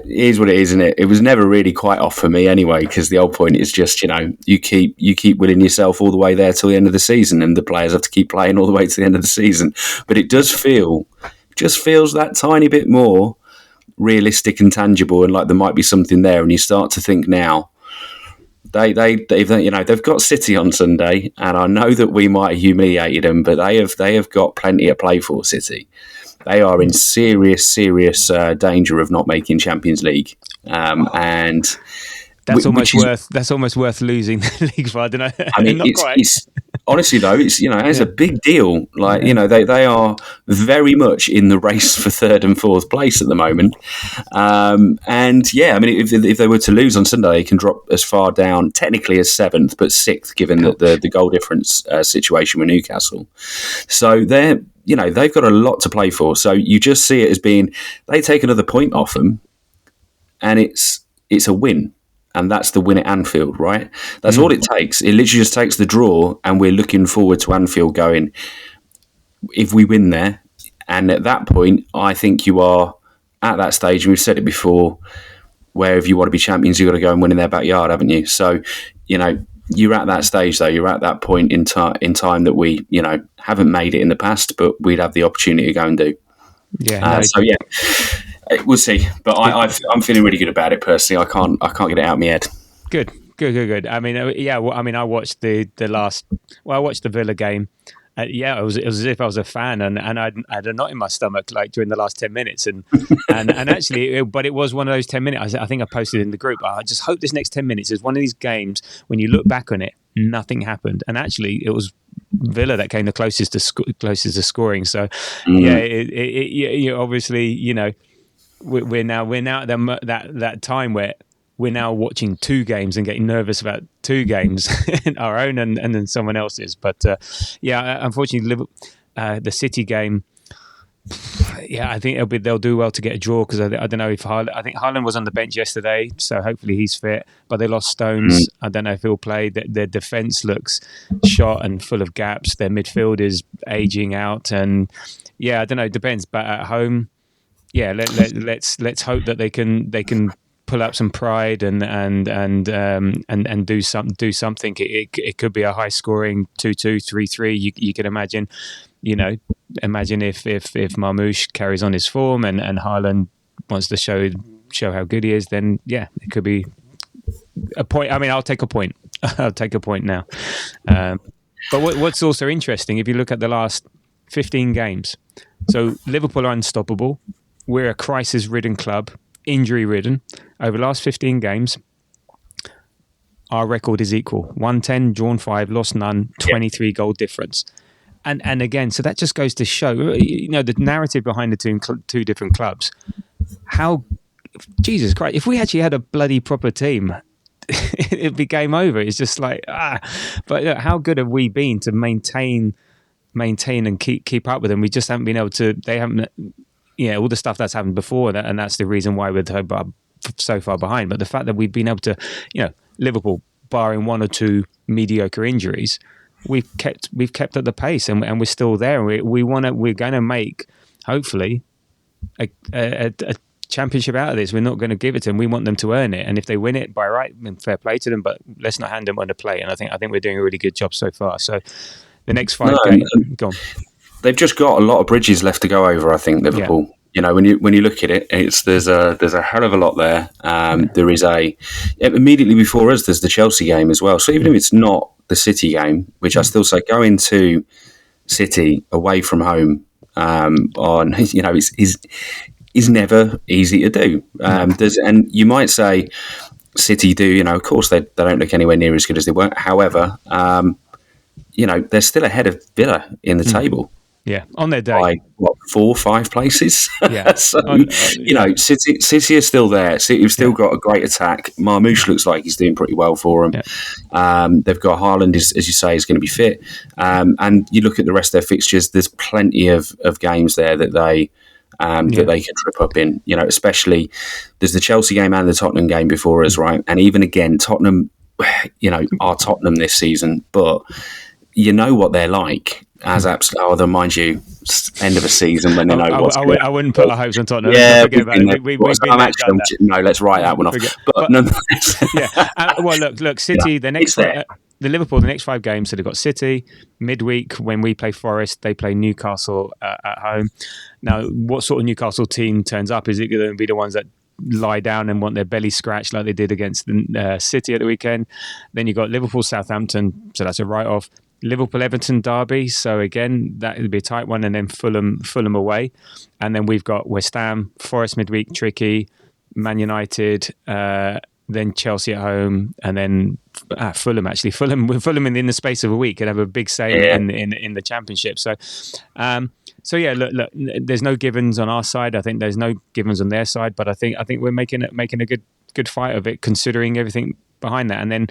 Here's what it is, isn't it? It was never really quite off for me anyway, because the whole point is just, you keep willing yourself all the way there till the end of the season, and the players have to keep playing all the way to the end of the season. But it does feels that tiny bit more realistic and tangible, and like there might be something there. And you start to think now, They've got City on Sunday, and I know that we might have humiliated them, but they have got plenty to play for. City, they are in serious danger of not making Champions League, and that's almost worth losing the league for. I don't know. I mean, it's honestly though, it's a big deal. Like they are very much in the race for third and fourth place at the moment. And yeah, I mean, if they were to lose on Sunday, they can drop as far down technically as seventh, but sixth, given that the goal difference situation with Newcastle. So they've got a lot to play for. So you just see it as being they take another point off them, and it's a win. And that's the win at Anfield, right? That's all it takes. It literally just takes the draw, and we're looking forward to Anfield going, if we win there. And at that point, I think you are at that stage, and we've said it before, where if you want to be champions, you've got to go and win in their backyard, haven't you? So, you're at that stage, though. You're at that point in time that we, haven't made it in the past, but we'd have the opportunity to go and do. Yeah. We'll see, but I'm feeling really good about it personally. I can't get it out of my head. Good. I mean, I watched the Villa game. It was as if I was a fan, and I had a knot in my stomach like during the last 10 minutes, and actually, but it was one of those 10 minutes. I think I posted in the group. I just hope this next 10 minutes is one of these games when you look back on it, nothing happened, and actually, it was Villa that came the closest to scoring. So, obviously, we're now at that time where we're now watching two games and getting nervous about two games, our own and then someone else's. But unfortunately, the City game. Yeah, I think they'll do well to get a draw because I don't know if I think Haaland was on the bench yesterday, so hopefully he's fit. But they lost Stones. I don't know if he'll play. Their defense looks shot and full of gaps. Their midfield is aging out, and I don't know. It depends. But at home. Yeah, let's hope that they can pull up some pride and do something. It could be a high scoring 2-2, 3-3. You can imagine, imagine if Marmoush carries on his form and Haaland wants to show how good he is. Then it could be a point. I mean, I'll take a point. I'll take a point now. But what's also interesting, if you look at the last 15 games, so Liverpool are unstoppable. We're a crisis-ridden club, injury-ridden. Over the last 15 games, our record is equal. 110, drawn 5, lost none, 23 goal difference. And again, so that just goes to show, the narrative behind the two different clubs. How, Jesus Christ, if we actually had a bloody proper team, it'd be game over. It's just like, But how good have we been to maintain and keep up with them? We just haven't been able to, they haven't... all the stuff that's happened before, and that's the reason why we're so far behind. But the fact that we've been able to, Liverpool, barring one or two mediocre injuries, we've kept at the pace, and we're still there. We're going to make, hopefully, a championship out of this. We're not going to give it to them. We want them to earn it, and if they win it, by right, fair play to them. But let's not hand them on the play. And I think we're doing a really good job so far. So the next 5 games, go on. They've just got a lot of bridges left to go over. I think Liverpool. Yeah. When you look at it, there's a hell of a lot there. There is immediately before us. There's the Chelsea game as well. So even if it's not the City game, which I still say going to City away from home is never easy to do. And you might say City do. Of course they don't look anywhere near as good as they were. However, they're still ahead of Villa in the table. Yeah, on their day. By, 4 or 5 places? Yeah. So, City is still there. City have still got a great attack. Marmoush looks like he's doing pretty well for them. Yeah. They've got Haaland, as you say, is going to be fit. And you look at the rest of their fixtures, there's plenty of games there that they can trip up in. Especially there's the Chelsea game and the Tottenham game before us, right? And even again, Tottenham, are Tottenham this season, but you know what they're like. As absolutely, although mind you, end of a season when they know what's going on. I wouldn't put our hopes on Tottenham. Yeah, let's no, let's write that one off. But nonetheless, look, City. The Liverpool, the next 5 games. So they've got City midweek when we play Forest. They play Newcastle at home. Now, what sort of Newcastle team turns up? Is it going to be the ones that lie down and want their belly scratched like they did against the City at the weekend. Then you got Liverpool, Southampton, so that's a write-off. Liverpool, Everton derby, so again that would be a tight one, and then Fulham away, and then we've got West Ham, Forest midweek tricky, Man United, then Chelsea at home, and then Fulham. Actually, Fulham in the space of a week could have a big say in the Championship. So, yeah, look, there's no givens on our side. I think there's no givens on their side, but I think we're making a good fight of it, considering everything behind that, and then.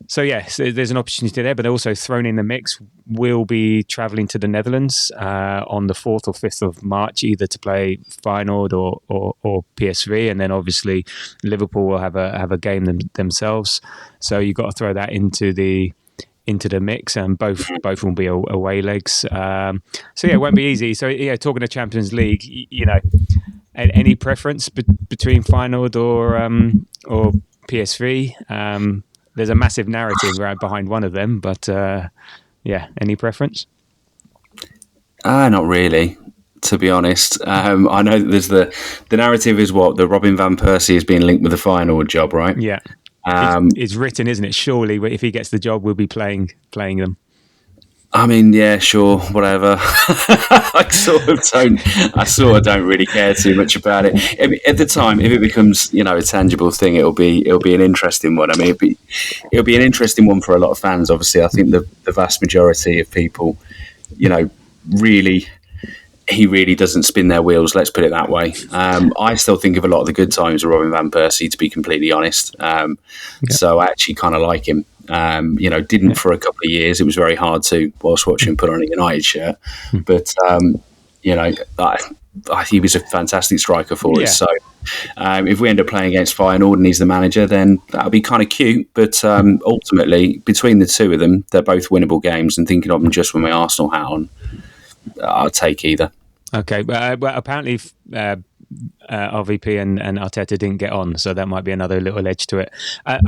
So yes, there's an opportunity there, but also thrown in the mix, we'll be travelling to the Netherlands on the 4th or 5th of March, either to play Feyenoord or PSV, and then obviously Liverpool will have a game themselves. So you've got to throw that into the mix, and both will be away legs. So yeah, it won't be easy. So yeah, talking to Champions League, any preference between Feyenoord or PSV? There's a massive narrative right behind one of them, but any preference? Not really, to be honest. I know that there's the narrative is what the Robin van Persie is being linked with the Feyenoord job, right? Yeah, it's written, isn't it? Surely, if he gets the job, we'll be playing them. I mean, yeah, sure, whatever. I sort of don't really care too much about it. At the time, if it becomes, a tangible thing, it'll be an interesting one. I mean, it'll be an interesting one for a lot of fans. Obviously, I think the vast majority of people, he really doesn't spin their wheels. Let's put it that way. I still think of a lot of the good times of Robin van Persie, to be completely honest. So I actually kind of like him. Didn't for a couple of years. It was very hard to, whilst watching him put on a United shirt. But, he was a fantastic striker for us. So if we end up playing against Feyenoord and he's the manager, then that'll be kind of cute. But ultimately, between the two of them, they're both winnable games. And thinking of them just with my Arsenal hat on, I'll take either. Okay. But apparently... RVP and Arteta didn't get on, so that might be another little edge to it. I'd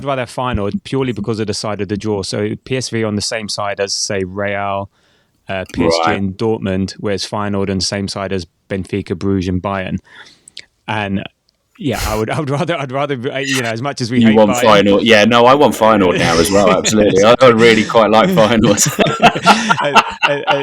rather Feyenoord purely because of the side of the draw. So PSV on the same side as, say, Real, PSG and Dortmund, whereas Feyenoord on the same side as Benfica, Bruges and Bayern. And yeah, I'd rather as much as we hate want Bayern. Feyenoord. Yeah, no, I want Feyenoord now as well. Absolutely, I really quite like Feyenoord.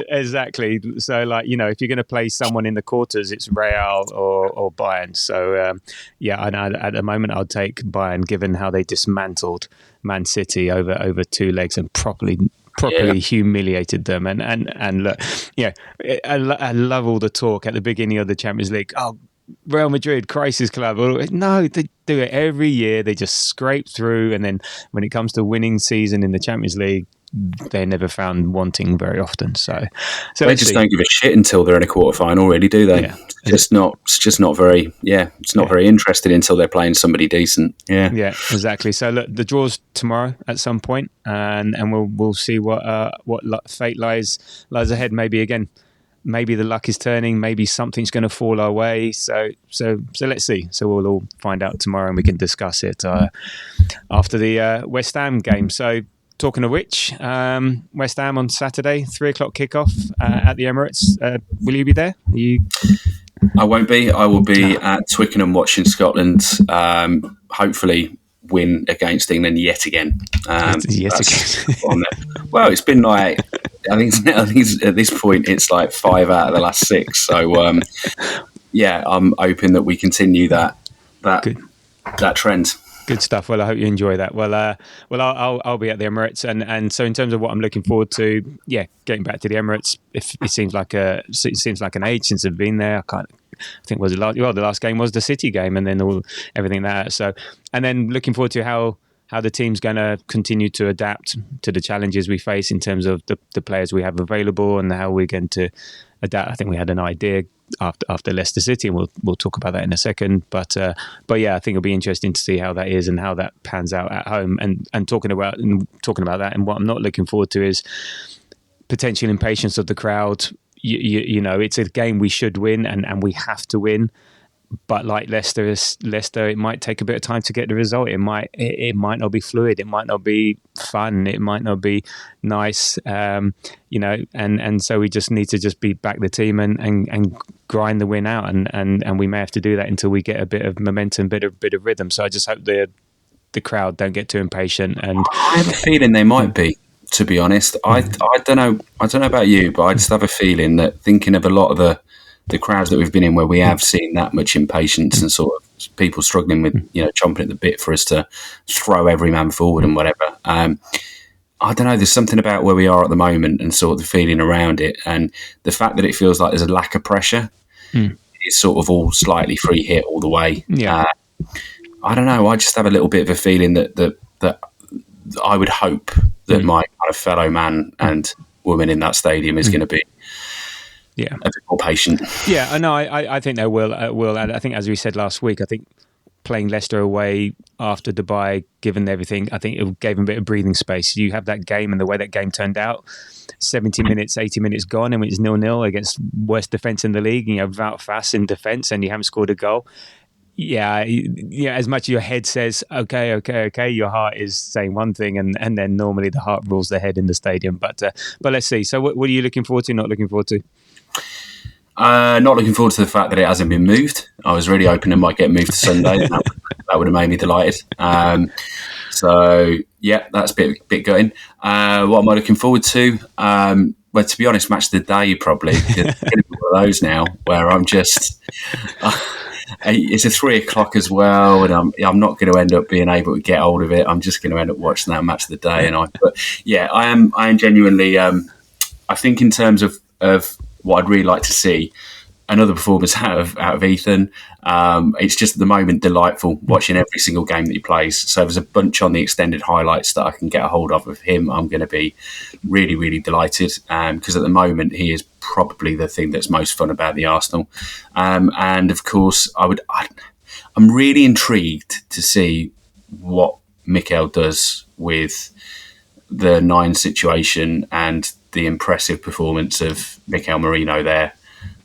Exactly. So, if you're going to play someone in the quarters, it's Real or Bayern. So, and at the moment, I'll take Bayern, given how they dismantled Man City over two legs and properly humiliated them. And look, I love all the talk at the beginning of the Champions League. Oh, Real Madrid, crisis club. No, they do it every year. They just scrape through, and then when it comes to winning season in the Champions League, they're never found wanting very often. So they just don't give a shit until they're in a quarterfinal, really, do they? Yeah. It's just not very. Yeah, it's not very interested until they're playing somebody decent. Yeah, yeah, exactly. So look, the draw's tomorrow at some point, and we'll see what fate lies ahead. Maybe the luck is turning. Maybe something's going to fall our way. So let's see. So we'll all find out tomorrow, and we can discuss it after the West Ham game. So talking of which, West Ham on Saturday, 3:00 kickoff at the Emirates. Will you be there? I won't be. I will be at Twickenham watching Scotland. Hopefully win against England yet again. Well, it's been like. I think at this point it's like 5 out of the last 6. So I'm hoping that we continue that trend. Good stuff. Well, I hope you enjoy that. Well, I'll be at the Emirates, and so in terms of what I'm looking forward to, getting back to the Emirates. It seems like an age since I've been there. I think the last game was the City game, and then everything that. So, and then looking forward to how the team's going to continue to adapt to the challenges we face in terms of the players we have available and how we're going to adapt. I think we had an idea after Leicester City, and we'll talk about that in a second. But I think it'll be interesting to see how that is and how that pans out at home. And talking about that, and what I'm not looking forward to is potential impatience of the crowd. It's a game we should win and we have to win. But like Leicester, it might take a bit of time to get the result. It might not be fluid. It might not be fun. It might not be nice. And so we just need to just be back the team and grind the win out. And we may have to do that until we get a bit of momentum, bit of rhythm. So I just hope the crowd don't get too impatient. And I have a feeling they might be. To be honest, I don't know. I don't know about you, but I just have a feeling that thinking of a lot of the crowds that we've been in where we have seen that much impatience and sort of people struggling with, chomping at the bit for us to throw every man forward and whatever. I don't know. There's something about where we are at the moment and sort of the feeling around it, and the fact that it feels like there's a lack of pressure. It's sort of all slightly free hit all the way. Yeah. I don't know. I just have a little bit of a feeling that I would hope that my kind of fellow man and woman in that stadium is going to be a bit more patient. Yeah, I know. I think they will. And I think, as we said last week, I think playing Leicester away after Dubai, given everything, I think it gave them a bit of breathing space. You have that game and the way that game turned out, 70 minutes, 80 minutes gone, and it's 0-0 against worst defence in the league. And you have Wout Faes in defence and you haven't scored a goal. Yeah, as much as your head says, okay, your heart is saying one thing, and then normally the heart rules the head in the stadium. But let's see. So what are you looking forward to, not looking forward to? Not looking forward to the fact that it hasn't been moved. I was really hoping it might get moved to Sunday. That would have made me delighted. So, yeah, that's a bit gutting. What am I looking forward to? Well, to be honest, match of the day probably. It's going to be one of those now where I'm just... it's a 3:00 as well, and I'm not going to end up being able to get hold of it. I'm just going to end up watching that match of the day. But yeah, I am genuinely. I think in terms of what I'd really like to see, another performance out of Ethan. It's just at the moment delightful watching every single game that he plays. So there's a bunch on the extended highlights that I can get a hold of him. I'm going to be really, really delighted because at the moment he is probably the thing that's most fun about the Arsenal. And of course, I'm really intrigued to see what Mikel does with the 9 situation and the impressive performance of Mikel Merino there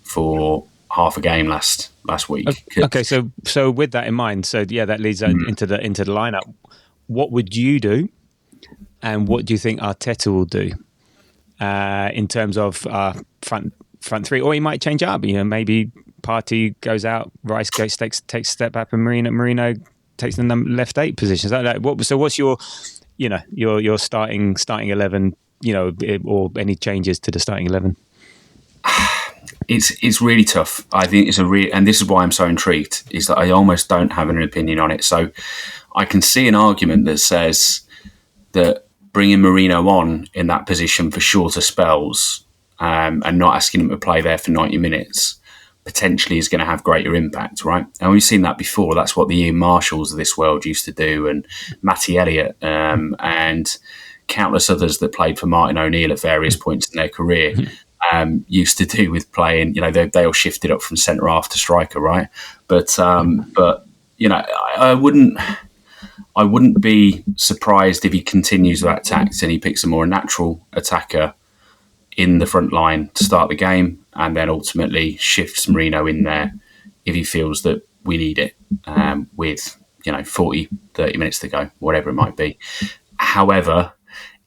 for half a game last week. Okay, so with that in mind, that leads into the lineup. What would you do, and what do you think Arteta will do in terms of front three? Or he might change up. Maybe Partey goes out, Rice takes a step back, and Merino takes the left 8 positions. So what's your starting 11? Or any changes to the starting 11? It's really tough. I think and this is why I'm so intrigued, is that I almost don't have an opinion on it. So I can see an argument that says that bringing Merino on in that position for shorter spells and not asking him to play there for 90 minutes potentially is going to have greater impact, right? And we've seen that before. That's what the Ian Marshalls of this world used to do, and Matty Elliott and countless others that played for Martin O'Neill at various points in their career. Used to do with playing, they all shifted up from centre half to striker, right? But I wouldn't be surprised if he continues that tactics and he picks a more natural attacker in the front line to start the game, and then ultimately shifts Merino in there if he feels that we need it with 40, 30 minutes to go, whatever it might be. However,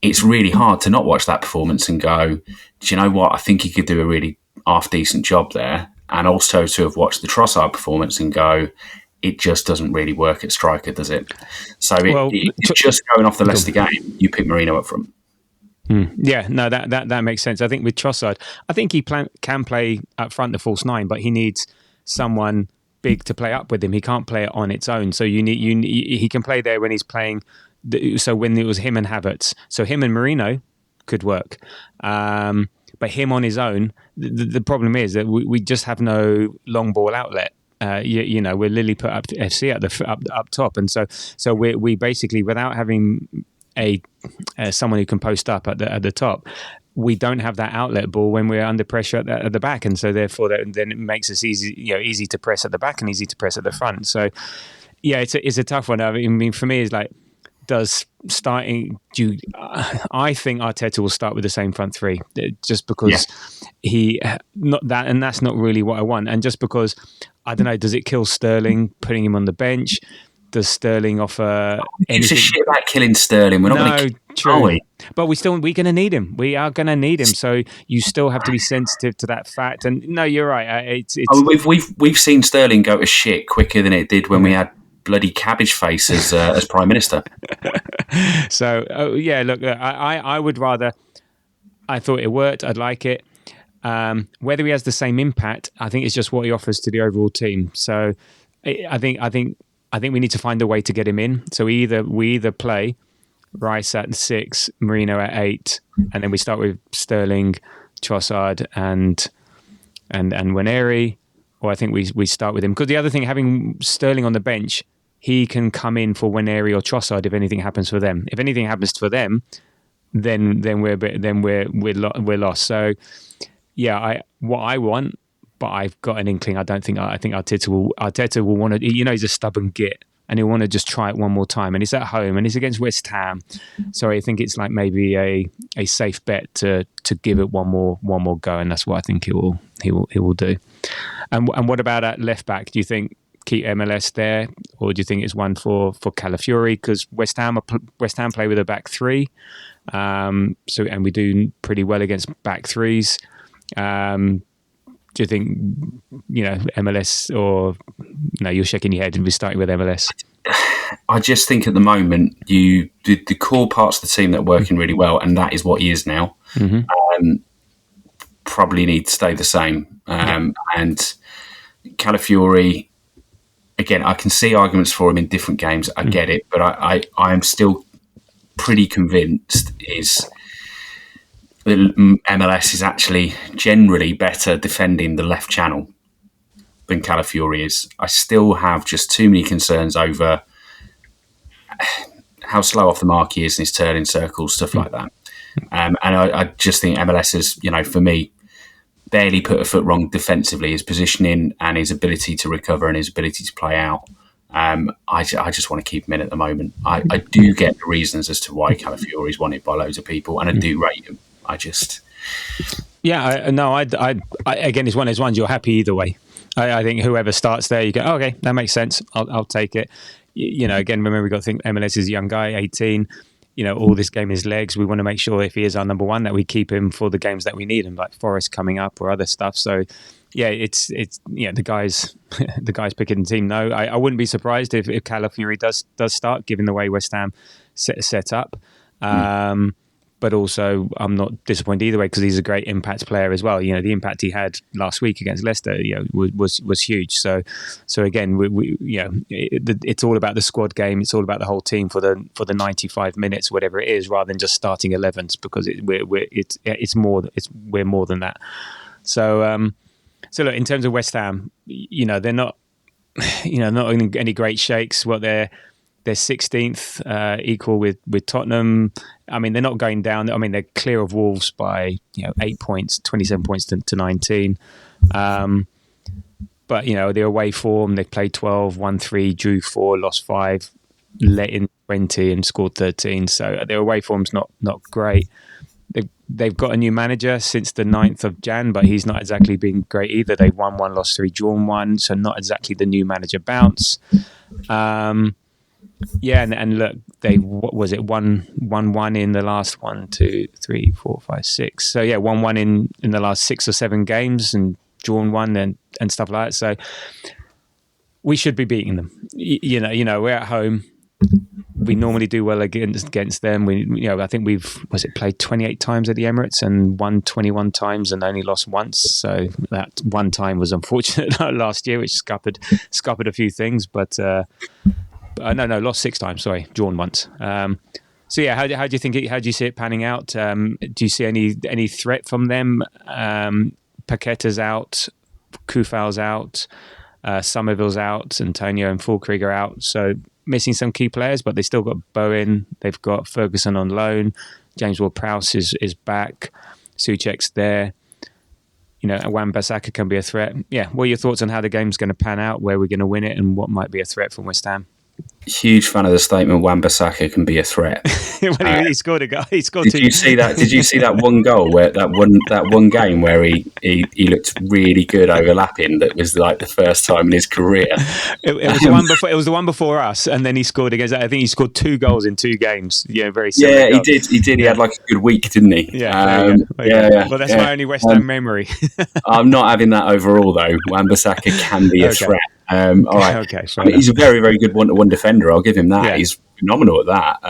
it's really hard to not watch that performance and go, do you know what? I think he could do a really half-decent job there. And also to have watched the Trossard performance and go, it just doesn't really work at striker, does it? So just going off the Leicester game, you pick Merino up front. Yeah, no, that makes sense. I think with Trossard, I think he can play up front the false 9, but he needs someone big to play up with him. He can't play it on its own. So he can play there when he's playing. So when it was him and Havertz, so him and Merino could work, but him on his own, the problem is that we just have no long ball outlet. We're Lily put up FC at up top, and so we basically, without having someone who can post up at the top, we don't have that outlet ball when we're under pressure at the back, and so therefore then it makes us easy to press at the back and easy to press at the front. So yeah, it's a tough one. I mean, for me, it's like, I think Arteta will start with the same front 3, just because that's not really what I want, and just because I don't know. Does it kill Sterling putting him on the bench? Does Sterling offer It's anything? a shit about killing Sterling. We're not going to True. are we? But we're going to need him. We are going to need him. So you still have to be sensitive to that fact. And no, you're right. We've seen Sterling go to shit quicker than it did when we had bloody Cabbage Face as Prime Minister. So look, I would rather. I thought it worked. I'd like it. Whether he has the same impact, I think it's just what he offers to the overall team. So I think we need to find a way to get him in. So we either play Rice at 6, Marino at 8, and then we start with Sterling, Trossard, and Waneri, or I think we start with him, because the other thing, having Sterling on the bench, he can come in for Waneri or Trossard if anything happens for them. If anything happens for them, then we're lost. So yeah, what I want, but I've got an inkling. I think Arteta will want to. He's a stubborn git, and he'll want to just try it one more time. And it's at home, and it's against West Ham, so I think it's like maybe a safe bet to give it one more go, and that's what I think he will do. And what about at left back? Do you think keep MLS there, or do you think it's one for Calafiori? Because West Ham play with a back three, and we do pretty well against back threes. Do you think, MLS, or no, you're shaking your head and we're starting with MLS? I just think at the moment, the core parts of the team that are working really well, and that is what he is now, probably need to stay the same. And Calafiori, again, I can see arguments for him in different games. I get it, but I am still pretty convinced that MLS is actually generally better defending the left channel than Calafiori is. I still have just too many concerns over how slow off the mark he is in his turning circles, stuff like that. And I just think MLS is, for me, barely put a foot wrong defensively. His positioning and his ability to recover and his ability to play out. I just want to keep him in at the moment. I do get the reasons as to why Calafiori is wanted by loads of people, and I do rate him. Again, it's one of those ones you're happy either way. I think whoever starts there, you go, okay, that makes sense. I'll take it. Again, remember, we've got to think MLS is a young guy, 18. All this game is legs. We want to make sure if he is our number one, that we keep him for the games that we need him, like Forest coming up or other stuff. So, yeah, it's the guys picking the team. No, I wouldn't be surprised if Calafiori does start, given the way West Ham set up. But also, I'm not disappointed either way, because he's a great impact player as well. The impact he had last week against Leicester, was huge. So again, it's all about the squad game. It's all about the whole team for the 95 minutes, whatever it is, rather than just starting 11s, because we're more than that. So look, in terms of West Ham, they're not in any great shakes. They're 16th, equal with Tottenham. I mean, they're not going down. I mean, they're clear of Wolves by 8 points, 27 points to 19. But their away form, they played 12, won 3, drew 4, lost 5, let in 20 and scored 13. So their away form's not great. They've got a new manager since the 9th of Jan, but he's not exactly been great either. They've won 1, lost 3, drawn 1, so not exactly the new manager bounce. And look, they 1-1 in the last 1, 2, 3, 4, 5, 6. So 1-1 in the last 6 or 7 games, and drawn 1 and stuff like that. So we should be beating them. We're at home. We normally do well against them. I think we've played 28 times at the Emirates and won 21 times and only lost once. So that one time was unfortunate last year, which scuppered a few things, but. No, lost 6 times. Sorry, drawn once. How do you think how do you see it panning out? Do you see any threat from them? Paqueta's out, Kufal's out, Somerville's out, Antonio and Fulkrieger are out. So missing some key players, but they still got Bowen. They've got Ferguson on loan. James Ward-Prowse is back. Souček's there. Wan-Bissaka can be a threat. Yeah, what are your thoughts on how the game's going to pan out, where we're going to win it, and what might be a threat from West Ham? Huge fan of the statement Wan-Bissaka can be a threat. When he scored a goal. He scored Did two. you see that? Did you see that one goal where that one game where he looked really good overlapping? That was like the first time in his career. It was the one before. It was the one before us, and then he scored against. I think he scored 2 goals in 2 games. Yeah, very similar. Yeah, he did. He did. He had like a good week, didn't he? Yeah, there you go. Yeah. Well, that's my only West Ham memory. I'm not having that overall though. Wan-Bissaka can be a threat. All right. Okay. He's a very, very good one-to-one defender. I'll give him that. Yeah. He's phenomenal at that.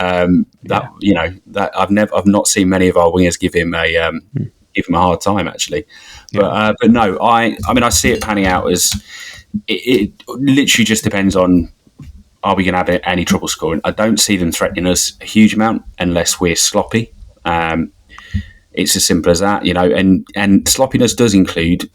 That I've not seen many of our wingers give him a hard time actually. But no, I mean I see it panning out as it literally just depends on, are we going to have any trouble scoring? I don't see them threatening us a huge amount unless we're sloppy. It's as simple as that, and sloppiness does include,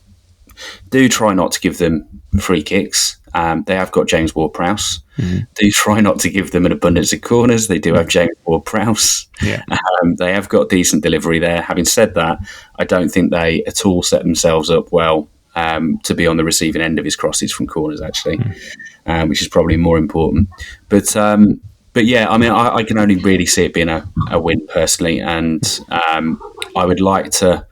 do try not to give them free kicks. They have got James Ward-Prowse. Do try not to give them an abundance of corners. They do have James Ward-Prowse. Yeah. They have got decent delivery there. Having said that, I don't think they at all set themselves up well to be on the receiving end of his crosses from corners, actually, which is probably more important. But yeah, I mean, I can only really see it being a win personally, and I would like to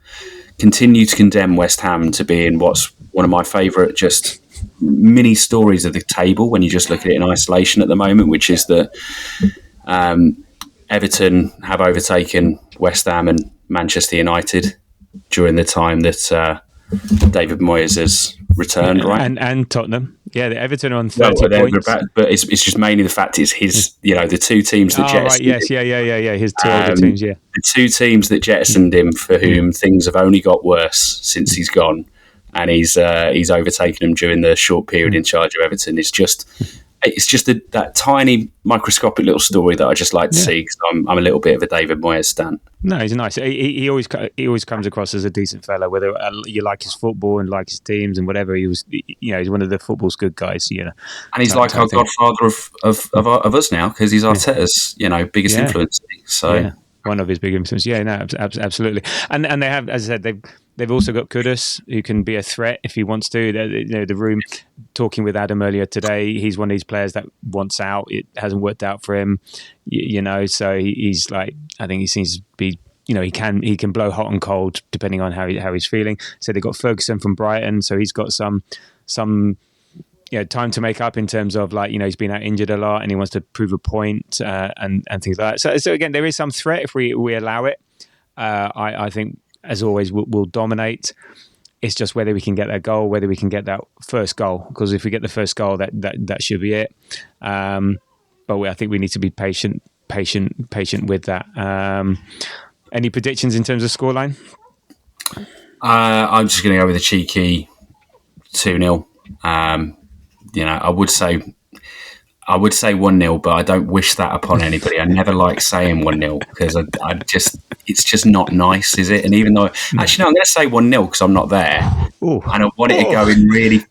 continue to condemn West Ham to being what's one of my favourite just mini stories of the table when you just look at it in isolation at the moment, which is that Everton have overtaken West Ham and Manchester United during the time that David Moyes has returned, right? And Tottenham. Yeah, the Everton are on 30 points. But it's just mainly the fact it's his, the 2 teams that jettisoned him. Yes, yeah. His 2 older teams, yeah. The 2 teams that jettisoned him, for whom things have only got worse since he's gone, and he's overtaken them during the short period in charge of Everton. It's just that tiny microscopic little story that I just like to see, because I'm a little bit of a David Moyes stan. No, he's nice. He always comes across as a decent fella, whether you like his football and like his teams and whatever. He's one of the football's good guys. And he's like our godfather of us now, because he's Arteta's biggest influence. So one of his big influences. Yeah, no, absolutely. And they have, as I said, they've also got Kudus, who can be a threat if he wants to. The room, talking with Adam earlier today, he's one of these players that wants out. It hasn't worked out for him, so he's like, I think he seems to be, he can blow hot and cold depending on how he's feeling. So they've got Ferguson from Brighton, so he's got some time to make up in terms of he's been out injured a lot and he wants to prove a point and things like that. So again, there is some threat if we allow it. I think, as always, we'll dominate. It's just whether we can get that goal, whether we can get that first goal. Because if we get the first goal, that should be it. But I think we need to be patient with that. Any predictions in terms of scoreline? I'm just going to go with a cheeky 2-0. I would say 1-0, but I don't wish that upon anybody. I never like saying 1-0 because it's just not nice, is it? And even though, actually, no, I'm going to say 1-0 because I'm not there. Ooh. And I want it to go in really.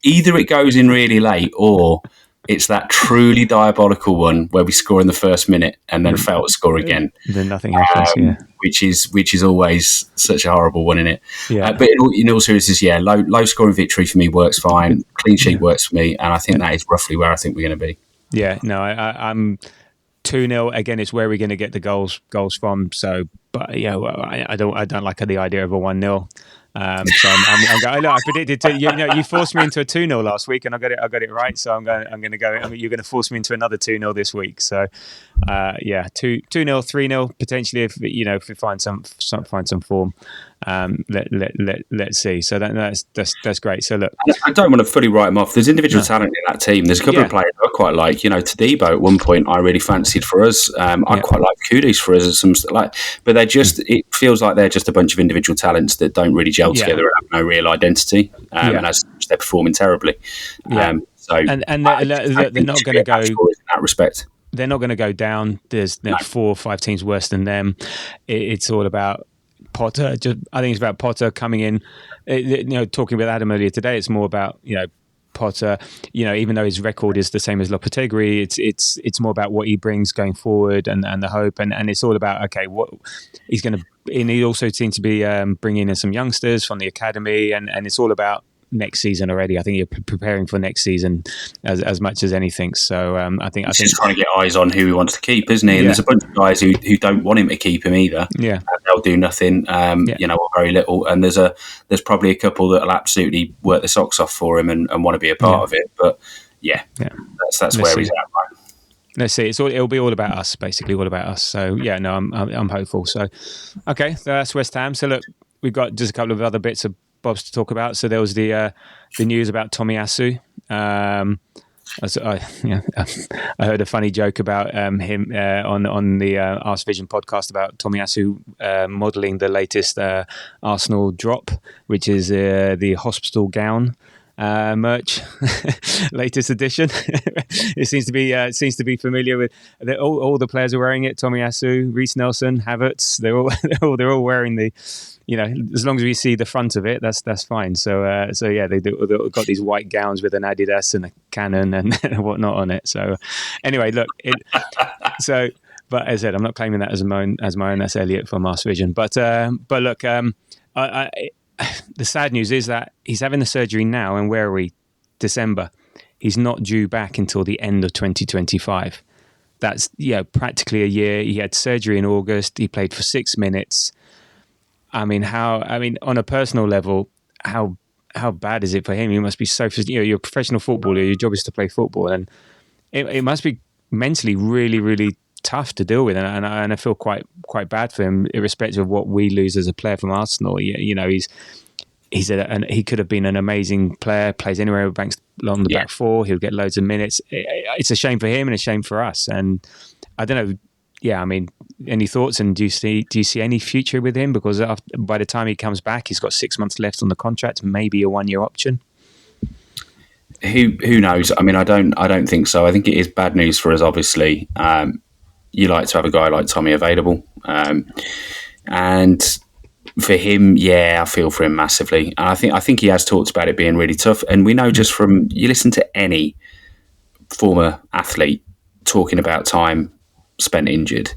Either it goes in really late, or it's that truly diabolical one where we score in the first minute and then fail to score again. Then nothing happens. Which is always such a horrible one, isn't it? Yeah. But in all seriousness, low scoring victory for me works fine. Clean sheet works for me, and I think that is roughly where I think we're going to be. Yeah, no, I'm 2-0. Again, it's where we're going to get the goals from. So, but I don't like the idea of a 1-0. So I'm going. Look, I predicted you forced me into a 2-0 last week, and I got it right. So I'm going to go. You're going to force me into another 2-0 this week. So 2-0, 3-0 potentially if we find some form. Let's see. So that's great. So look, I don't want to fully write them off. There's individual talent in that team. There's a couple of players I quite like. Tadebo at one point I really fancied for us. I quite like Kudus for us. But they're just. It feels like they're just a bunch of individual talents that don't really gel together and have no real identity. And as such, they're performing terribly. They're not going to go in that respect. They're not going to go down. There's 4 or 5 teams worse than them. It's all about Potter. I think it's about Potter coming in. Talking with Adam earlier today, it's more about Potter. Even though his record is the same as Lopetegui, it's more about what he brings going forward and the hope. And it's all about what he's going to. And he also seems to be bringing in some youngsters from the academy, and it's all about next season already. I think you're preparing for next season as much as anything. So I think He's just trying to get eyes on who he wants to keep, isn't he? And there's a bunch of guys who don't want him to keep him either. Yeah, and they'll do nothing, or very little. And there's probably a couple that'll absolutely work the socks off for him and want to be a part of it. But that's where he's at. Right? Let's see. It'll be all about us, basically, all about us. So yeah, no, I'm hopeful. So okay, so that's West Ham. So look, we've got just a couple of other bits of bobs to talk about. So there was the news about Tomiyasu. I heard a funny joke about him on the Arse Vision podcast about Tomiyasu modelling the latest Arsenal drop, which is the hospital gown merch, latest edition. It seems to be familiar with all the players are wearing it. Tomiyasu, Reece Nelson, Havertz, they're all wearing the. As long as we see the front of it, that's fine. So yeah, they've got these white gowns with an Adidas and a Canon and whatnot on it. So anyway, look, but as I said, I'm not claiming that as my own. That's Elliot from Arse Vision. But look, the sad news is that he's having the surgery now, and where are we? December. He's not due back until the end of 2025. That's practically a year. He had surgery in August. He played for 6 minutes. I mean, on a personal level, how bad is it for him? You must be so, you're a professional footballer. Your job is to play football, and it must be mentally really, really tough to deal with. And I feel quite bad for him, irrespective of what we lose as a player from Arsenal. He could have been an amazing player. Plays anywhere with Banks along the back four. He'll get loads of minutes. It's a shame for him and a shame for us. And I don't know. Yeah, I mean, any thoughts? And do you see any future with him? Because by the time he comes back, he's got 6 months left on the contract, maybe a 1-year option. Who knows? I mean, I don't think so. I think it is bad news for us. Obviously, you like to have a guy like Tommy available, and for him, I feel for him massively. And I think he has talked about it being really tough. And we know just from you listen to any former athlete talking about time spent injured,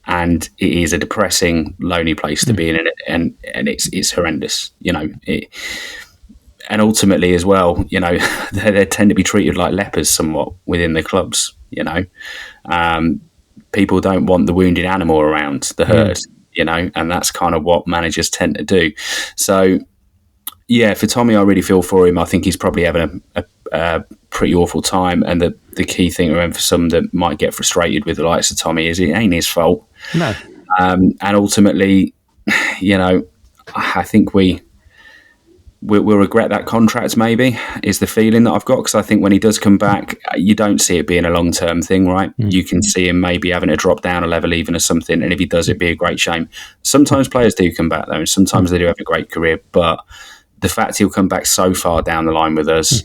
and it is a depressing, lonely place to be in, and it's horrendous, and ultimately as well, they tend to be treated like lepers somewhat within the clubs. People don't want the wounded animal around the herd, and that's kind of what managers tend to do. So for Tommy, I really feel for him. I think he's probably having a pretty awful time, and the key thing to remember for some that might get frustrated with the likes of Tommy is it ain't his fault. No. And ultimately, I think we'll regret that contract, maybe, is the feeling that I've got, because I think when he does come back, you don't see it being a long-term thing, right? You can see him maybe having to drop down a level even or something, and if he does, it'd be a great shame. Sometimes players do come back, though, and sometimes they do have a great career, but the fact he'll come back so far down the line with us,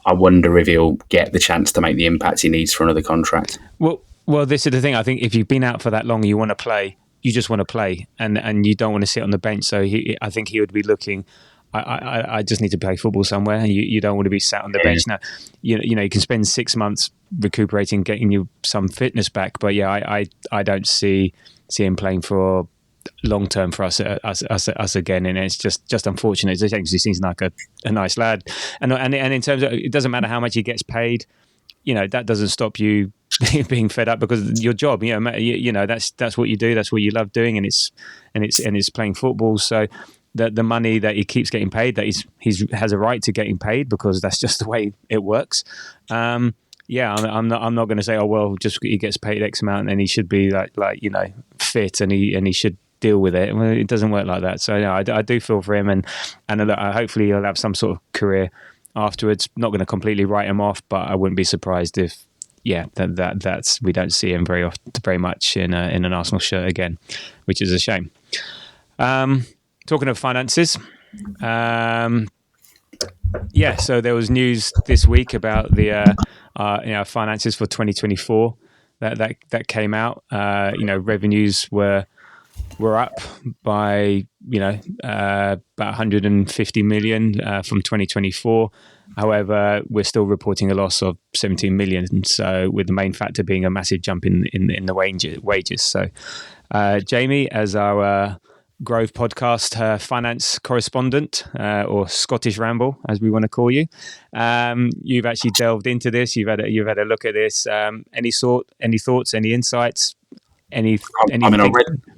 I wonder if he'll get the chance to make the impact he needs for another contract. Well, this is the thing. I think if you've been out for that long, you want to play. You just want to play, and you don't want to sit on the bench. So I think he would be looking. I just need to play football somewhere, and you don't want to be sat on the bench. Now, you can spend 6 months recuperating, getting you some fitness back. But I don't see him playing for long term for us again, and it's just unfortunate. It's a shame because he seems like a nice lad, and in terms of, it doesn't matter how much he gets paid, that doesn't stop you being fed up, because your job, that's what you do, that's what you love doing, and it's playing football. So the money that he keeps getting paid, that he has a right to getting paid, because that's just the way it works. I'm not going to say, oh well, just he gets paid X amount and he should be like fit and he should deal with it. Well, it doesn't work like that. So I do feel for him, and hopefully he'll have some sort of career afterwards. Not going to completely write him off, but I wouldn't be surprised if that's we don't see him very much in an Arsenal shirt again, which is a shame. Talking of finances, so there was news this week about the finances for 2024 that came out. Revenues were up by about 150 million from 2024. However, we're still reporting a loss of 17 million. So, with the main factor being a massive jump in the wages. So, Jamie, as our Grove podcast finance correspondent, or Scottish Ramble, as we want to call you. You've actually delved into this. You've had a look at this. Any thoughts, any insights? I mean,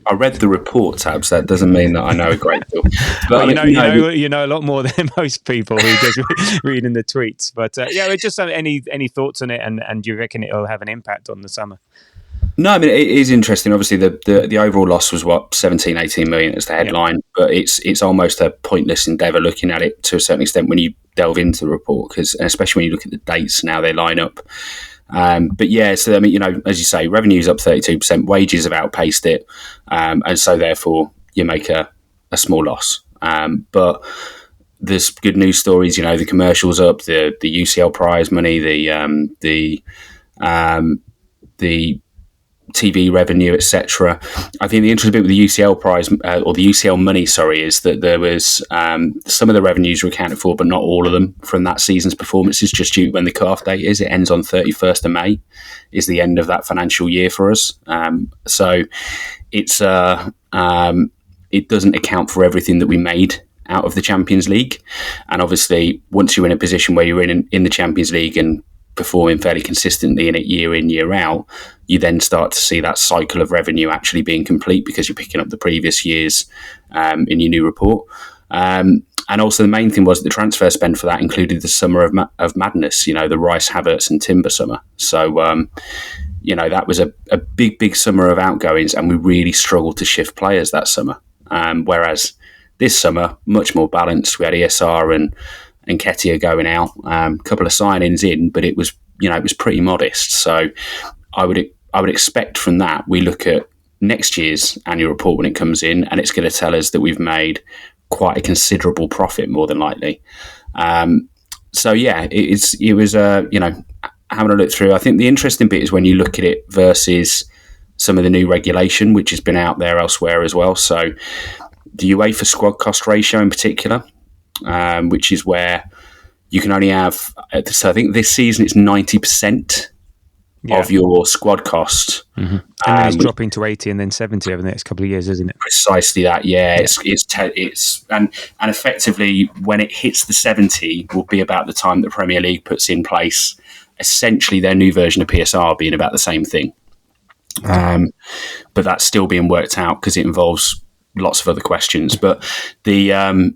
I read the report, Tabs. That doesn't mean that I know a great deal. But well, you know a lot more than most people who just reading the tweets. But just any thoughts on it, and do you reckon it'll have an impact on the summer? No, I mean, it is interesting. Obviously, the overall loss was 17, 18 million as the headline, but it's almost a pointless endeavour looking at it to a certain extent when you delve into the report, because especially when you look at the dates now they line up. But yeah, so I mean, as you say, revenue's up 32%, wages have outpaced it, and so therefore you make a small loss. But there's good news stories. The commercials up, the UCL prize money, the TV revenue, etc. I think the interesting bit with the UCL prize or the UCL money, is that there was some of the revenues were accounted for, but not all of them from that season's performances, just due to when the cut-off date is. It ends on 31st of May, is the end of that financial year for us. So it's it doesn't account for everything that we made out of the Champions League. And obviously, once you're in a position where you're in the Champions League and performing fairly consistently in it year in, year out, you then start to see that cycle of revenue actually being complete, because you're picking up the previous years in your new report. And also the main thing was the transfer spend for that included the summer of madness, the Rice, Havertz and Timber summer. So, that was a big summer of outgoings, and we really struggled to shift players that summer. Whereas this summer, much more balanced. We had ESR and Ketia going out, a couple of signings in, but it was pretty modest. So I would expect from that, we look at next year's annual report when it comes in, and it's going to tell us that we've made quite a considerable profit, more than likely. So yeah, it was having a look through. I think the interesting bit is when you look at it versus some of the new regulation, which has been out there elsewhere as well. So the UEFA squad cost ratio in particular, which is where you can only have, so I think this season it's 90% of your squad cost. Mm-hmm. And then it's dropping to 80 and then 70 over the next couple of years, isn't it? Precisely that, yeah. It's and effectively when it hits the 70 will be about the time the Premier League puts in place essentially their new version of PSR, being about the same thing. But that's still being worked out because it involves lots of other questions. But the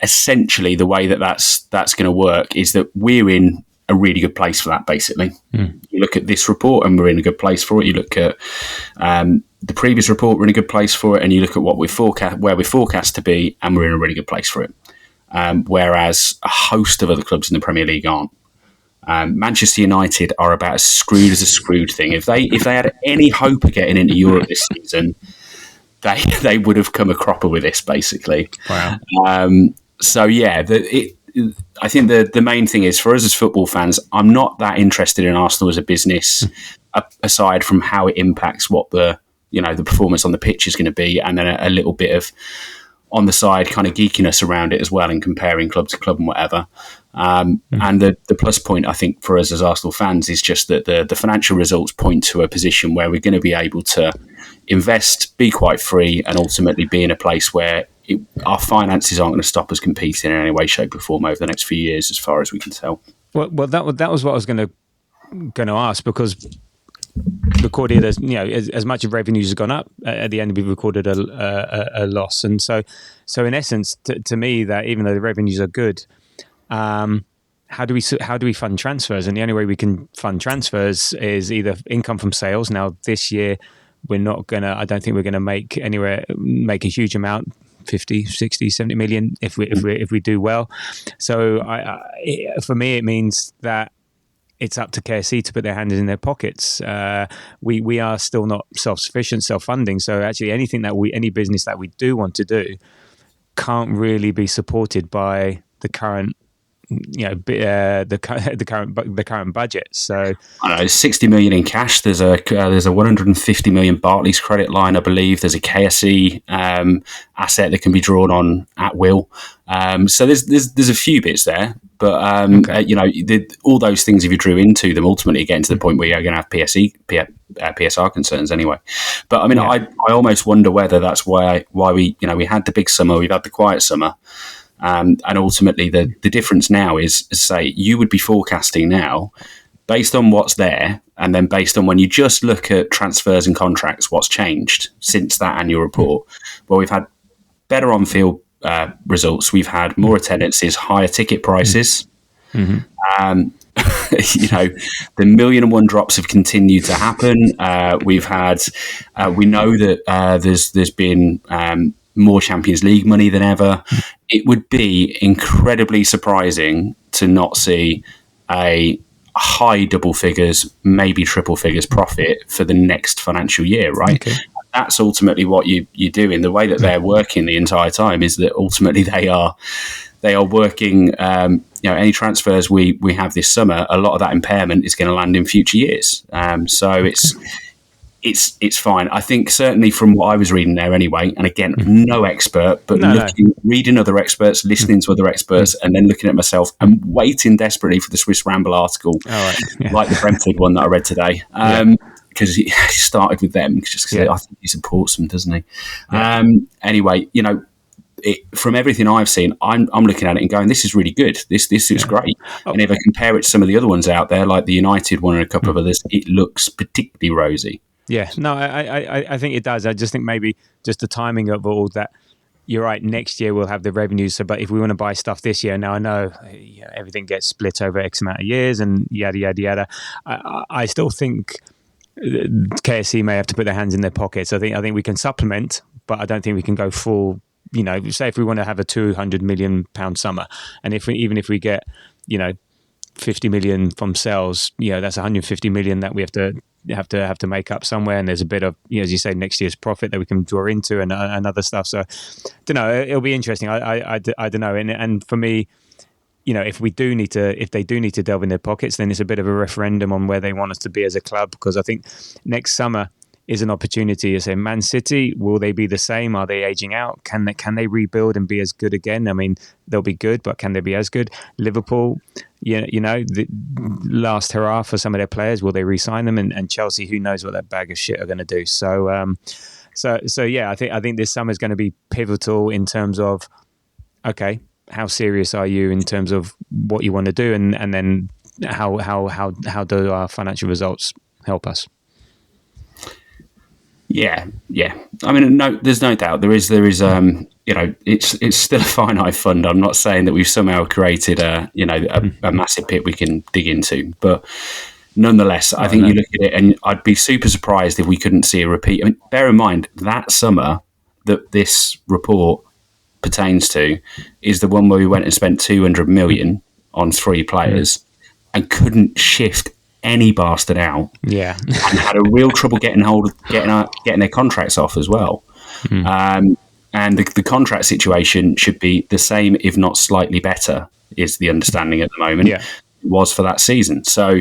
essentially the way that's going to work is that we're in a really good place for that, basically. You look at this report and we're in a good place for it. You look at the previous report, we're in a good place for it, and you look at what where we're forecast to be, and we're in a really good place for it. Whereas a host of other clubs in the Premier League aren't. Manchester United are about as screwed as a screwed thing. If they had any hope of getting into Europe this season, they would have come a cropper with this, basically. Wow. So yeah, I think the main thing is, for us as football fans, I'm not that interested in Arsenal as a business, aside from how it impacts what the performance on the pitch is going to be, and then a little bit of on the side kind of geekiness around it as well, and comparing club to club and whatever. And the plus point, I think, for us as Arsenal fans is just that the financial results point to a position where we're going to be able to invest, be quite free, and ultimately be in a place where our finances aren't going to stop us competing in any way, shape or form over the next few years, as far as we can tell. Well, that was what I was going to ask, because recorded as much of revenues has gone up, at the end we've recorded a loss, and so in essence, to me, that even though the revenues are good, how do we fund transfers? And the only way we can fund transfers is either income from sales. Now this year I don't think we're gonna make a huge amount, 50, 60, 70 million if we do well. So for me, it means that it's up to KSC to put their hands in their pockets. We are still not self-sufficient, self-funding. So actually any business that we do want to do can't really be supported by the current the current budget. So I know, 60 million in cash. There's a 150 million Barclays credit line, I believe. There's a KSE asset that can be drawn on at will. So there's a few bits there, but all those things, if you drew into them, ultimately getting to the point where you're going to have PSR concerns anyway. But I mean, I almost wonder whether that's why we had the big summer, we've had the quiet summer. And ultimately, the difference now is, say, you would be forecasting now based on what's there, and then based on when you just look at transfers and contracts, what's changed since that annual report. Well, we've had better on-field results. We've had more attendances, higher ticket prices. Mm-hmm. The 1,000,001 drops have continued to happen. We know that there's been more Champions League money than ever. It would be incredibly surprising to not see a high double figures, maybe triple figures profit for the next financial year, right? Okay. That's ultimately what you do. In the way that they're working the entire time is that ultimately they are working. Any transfers we have this summer, a lot of that impairment is going to land in future years. So it's fine. I think certainly from what I was reading there anyway, and again, no expert, but reading other experts, listening to other experts, and then looking at myself and waiting desperately for the Swiss Ramble article, like the Brentford one that I read today, because he started with them, just because I think he supports them, doesn't he? Yeah. Anyway, from everything I've seen, I'm looking at it and going, this is really good. This is great. And if I compare it to some of the other ones out there, like the United one and a couple of others, it looks particularly rosy. Yeah, no, I think it does. I just think maybe just the timing of all that. You're right. Next year we'll have the revenues. So, but if we want to buy stuff this year, now I know everything gets split over X amount of years and yada yada yada. I still think KSC may have to put their hands in their pockets. I think we can supplement, but I don't think we can go full. Say if we want to have a £200 million summer, and if we get 50 million from sales, that's 150 million that we have to make up somewhere, and there's a bit of, as you say, next year's profit that we can draw into and other stuff. So, don't know. It'll be interesting. I don't know. And for me, if they do need to delve in their pockets, then it's a bit of a referendum on where they want us to be as a club. Because I think next summer is an opportunity to say, Man City, will they be the same? Are they aging out? Can they rebuild and be as good again? I mean, they'll be good, but can they be as good? Liverpool, the last hurrah for some of their players. Will they re-sign them? And Chelsea, who knows what that bag of shit are going to do? So yeah, I think this summer is going to be pivotal in terms of, okay, how serious are you in terms of what you want to do, and then how do our financial results help us? Yeah. I mean, no, there's no doubt. There is. It's still a finite fund. I'm not saying that we've somehow created a massive pit we can dig into, but nonetheless, I think you look at it, and I'd be super surprised if we couldn't see a repeat. I mean, bear in mind that summer that this report pertains to is the one where we went and spent 200 million on 3 players and couldn't shift any bastard out, and had a real trouble getting their contracts off as well. And the contract situation should be the same, if not slightly better, is the understanding at the moment. It was for that season. So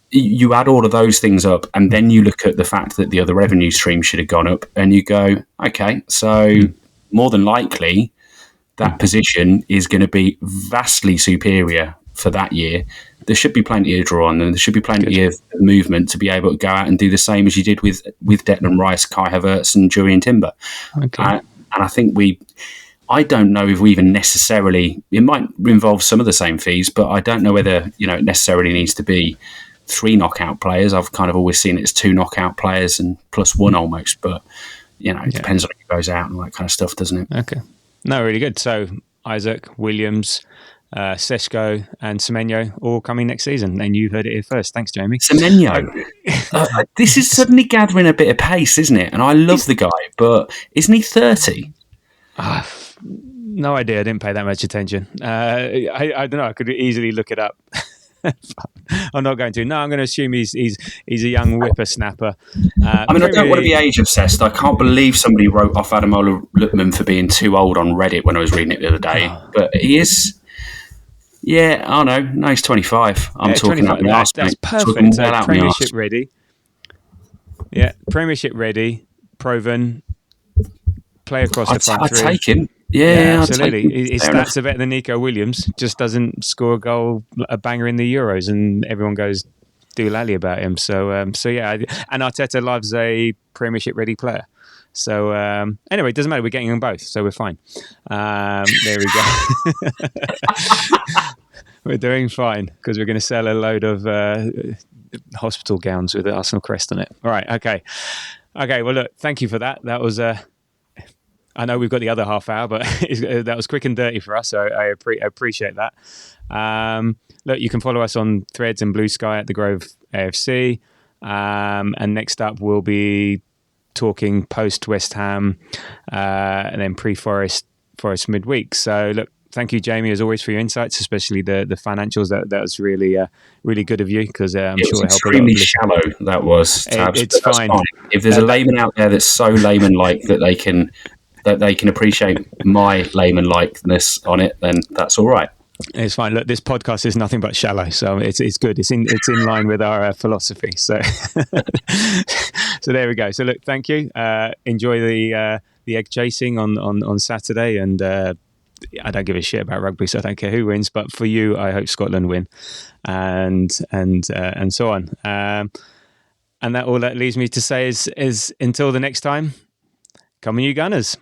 you add all of those things up, and then you look at the fact that the other revenue stream should have gone up, and you go, okay, so more than likely that position is going to be vastly superior for that year. There should be plenty of draw on them. There should be plenty of movement to be able to go out and do the same as you did with Declan Rice, Kai Havertz and Julian Timber. Okay. And I think I don't know if we even necessarily, it might involve some of the same fees, but I don't know whether, it necessarily needs to be 3 knockout players. I've kind of always seen it as 2 knockout players and plus 1 almost, but, it depends on who goes out and all that kind of stuff, doesn't it? Okay. No, really good. So Isaac, Williams, Sesko and Semenyo all coming next season, and you heard it here first. Thanks, Jamie. Semenyo. This is suddenly gathering a bit of pace, isn't it? And I love the guy, but isn't he 30? No idea. I didn't pay that much attention. I don't know. I could easily look it up. I'm not going to. No, I'm going to assume he's a young whippersnapper. I mean, I don't want to be age obsessed. I can't believe somebody wrote off Ademola Lookman for being too old on Reddit when I was reading it the other day. But he is. Yeah, I know. No, he's 25. I'm talking 25. up my arse, That's mate. perfect. Talking So well out my Premiership arse. ready. Yeah, Premiership ready, proven, play across the front I'd three. take him. Yeah, Yeah, I'd take absolutely. him. His Fair enough. stats are better than Nico Williams. Just doesn't score a goal, a banger in the Euros, and everyone goes doolally about him. So yeah. And Arteta loves a Premiership ready player. So anyway, it doesn't matter. We're getting them both, so we're fine. There we go. We're doing fine because we're going to sell a load of hospital gowns with the Arsenal crest on it. All right. Okay. Well, look. Thank you for that. That was. I know we've got the other half hour, but that was quick and dirty for us. So I appreciate that. Look, you can follow us on Threads and Bluesky at the Grove AFC. And next up, we'll be talking post West Ham and then pre-Forest midweek. So look, thank you, Jamie, as always, for your insights, especially the financials. That was really really good of you because I'm sure it helped a lot of extremely shallow. That was. Tabs, it's that's fine. If there's a layman out there that's so layman-like that they can appreciate my layman-likeness on it, then that's all right. It's fine. Look, this podcast is nothing but shallow, so it's good. It's in line with our philosophy. So so there we go. So look, thank you. Enjoy the egg chasing on Saturday, and I don't give a shit about rugby, so I don't care who wins. But for you, I hope Scotland win, and so on. And that all that leaves me to say is until the next time, come on, you Gunners.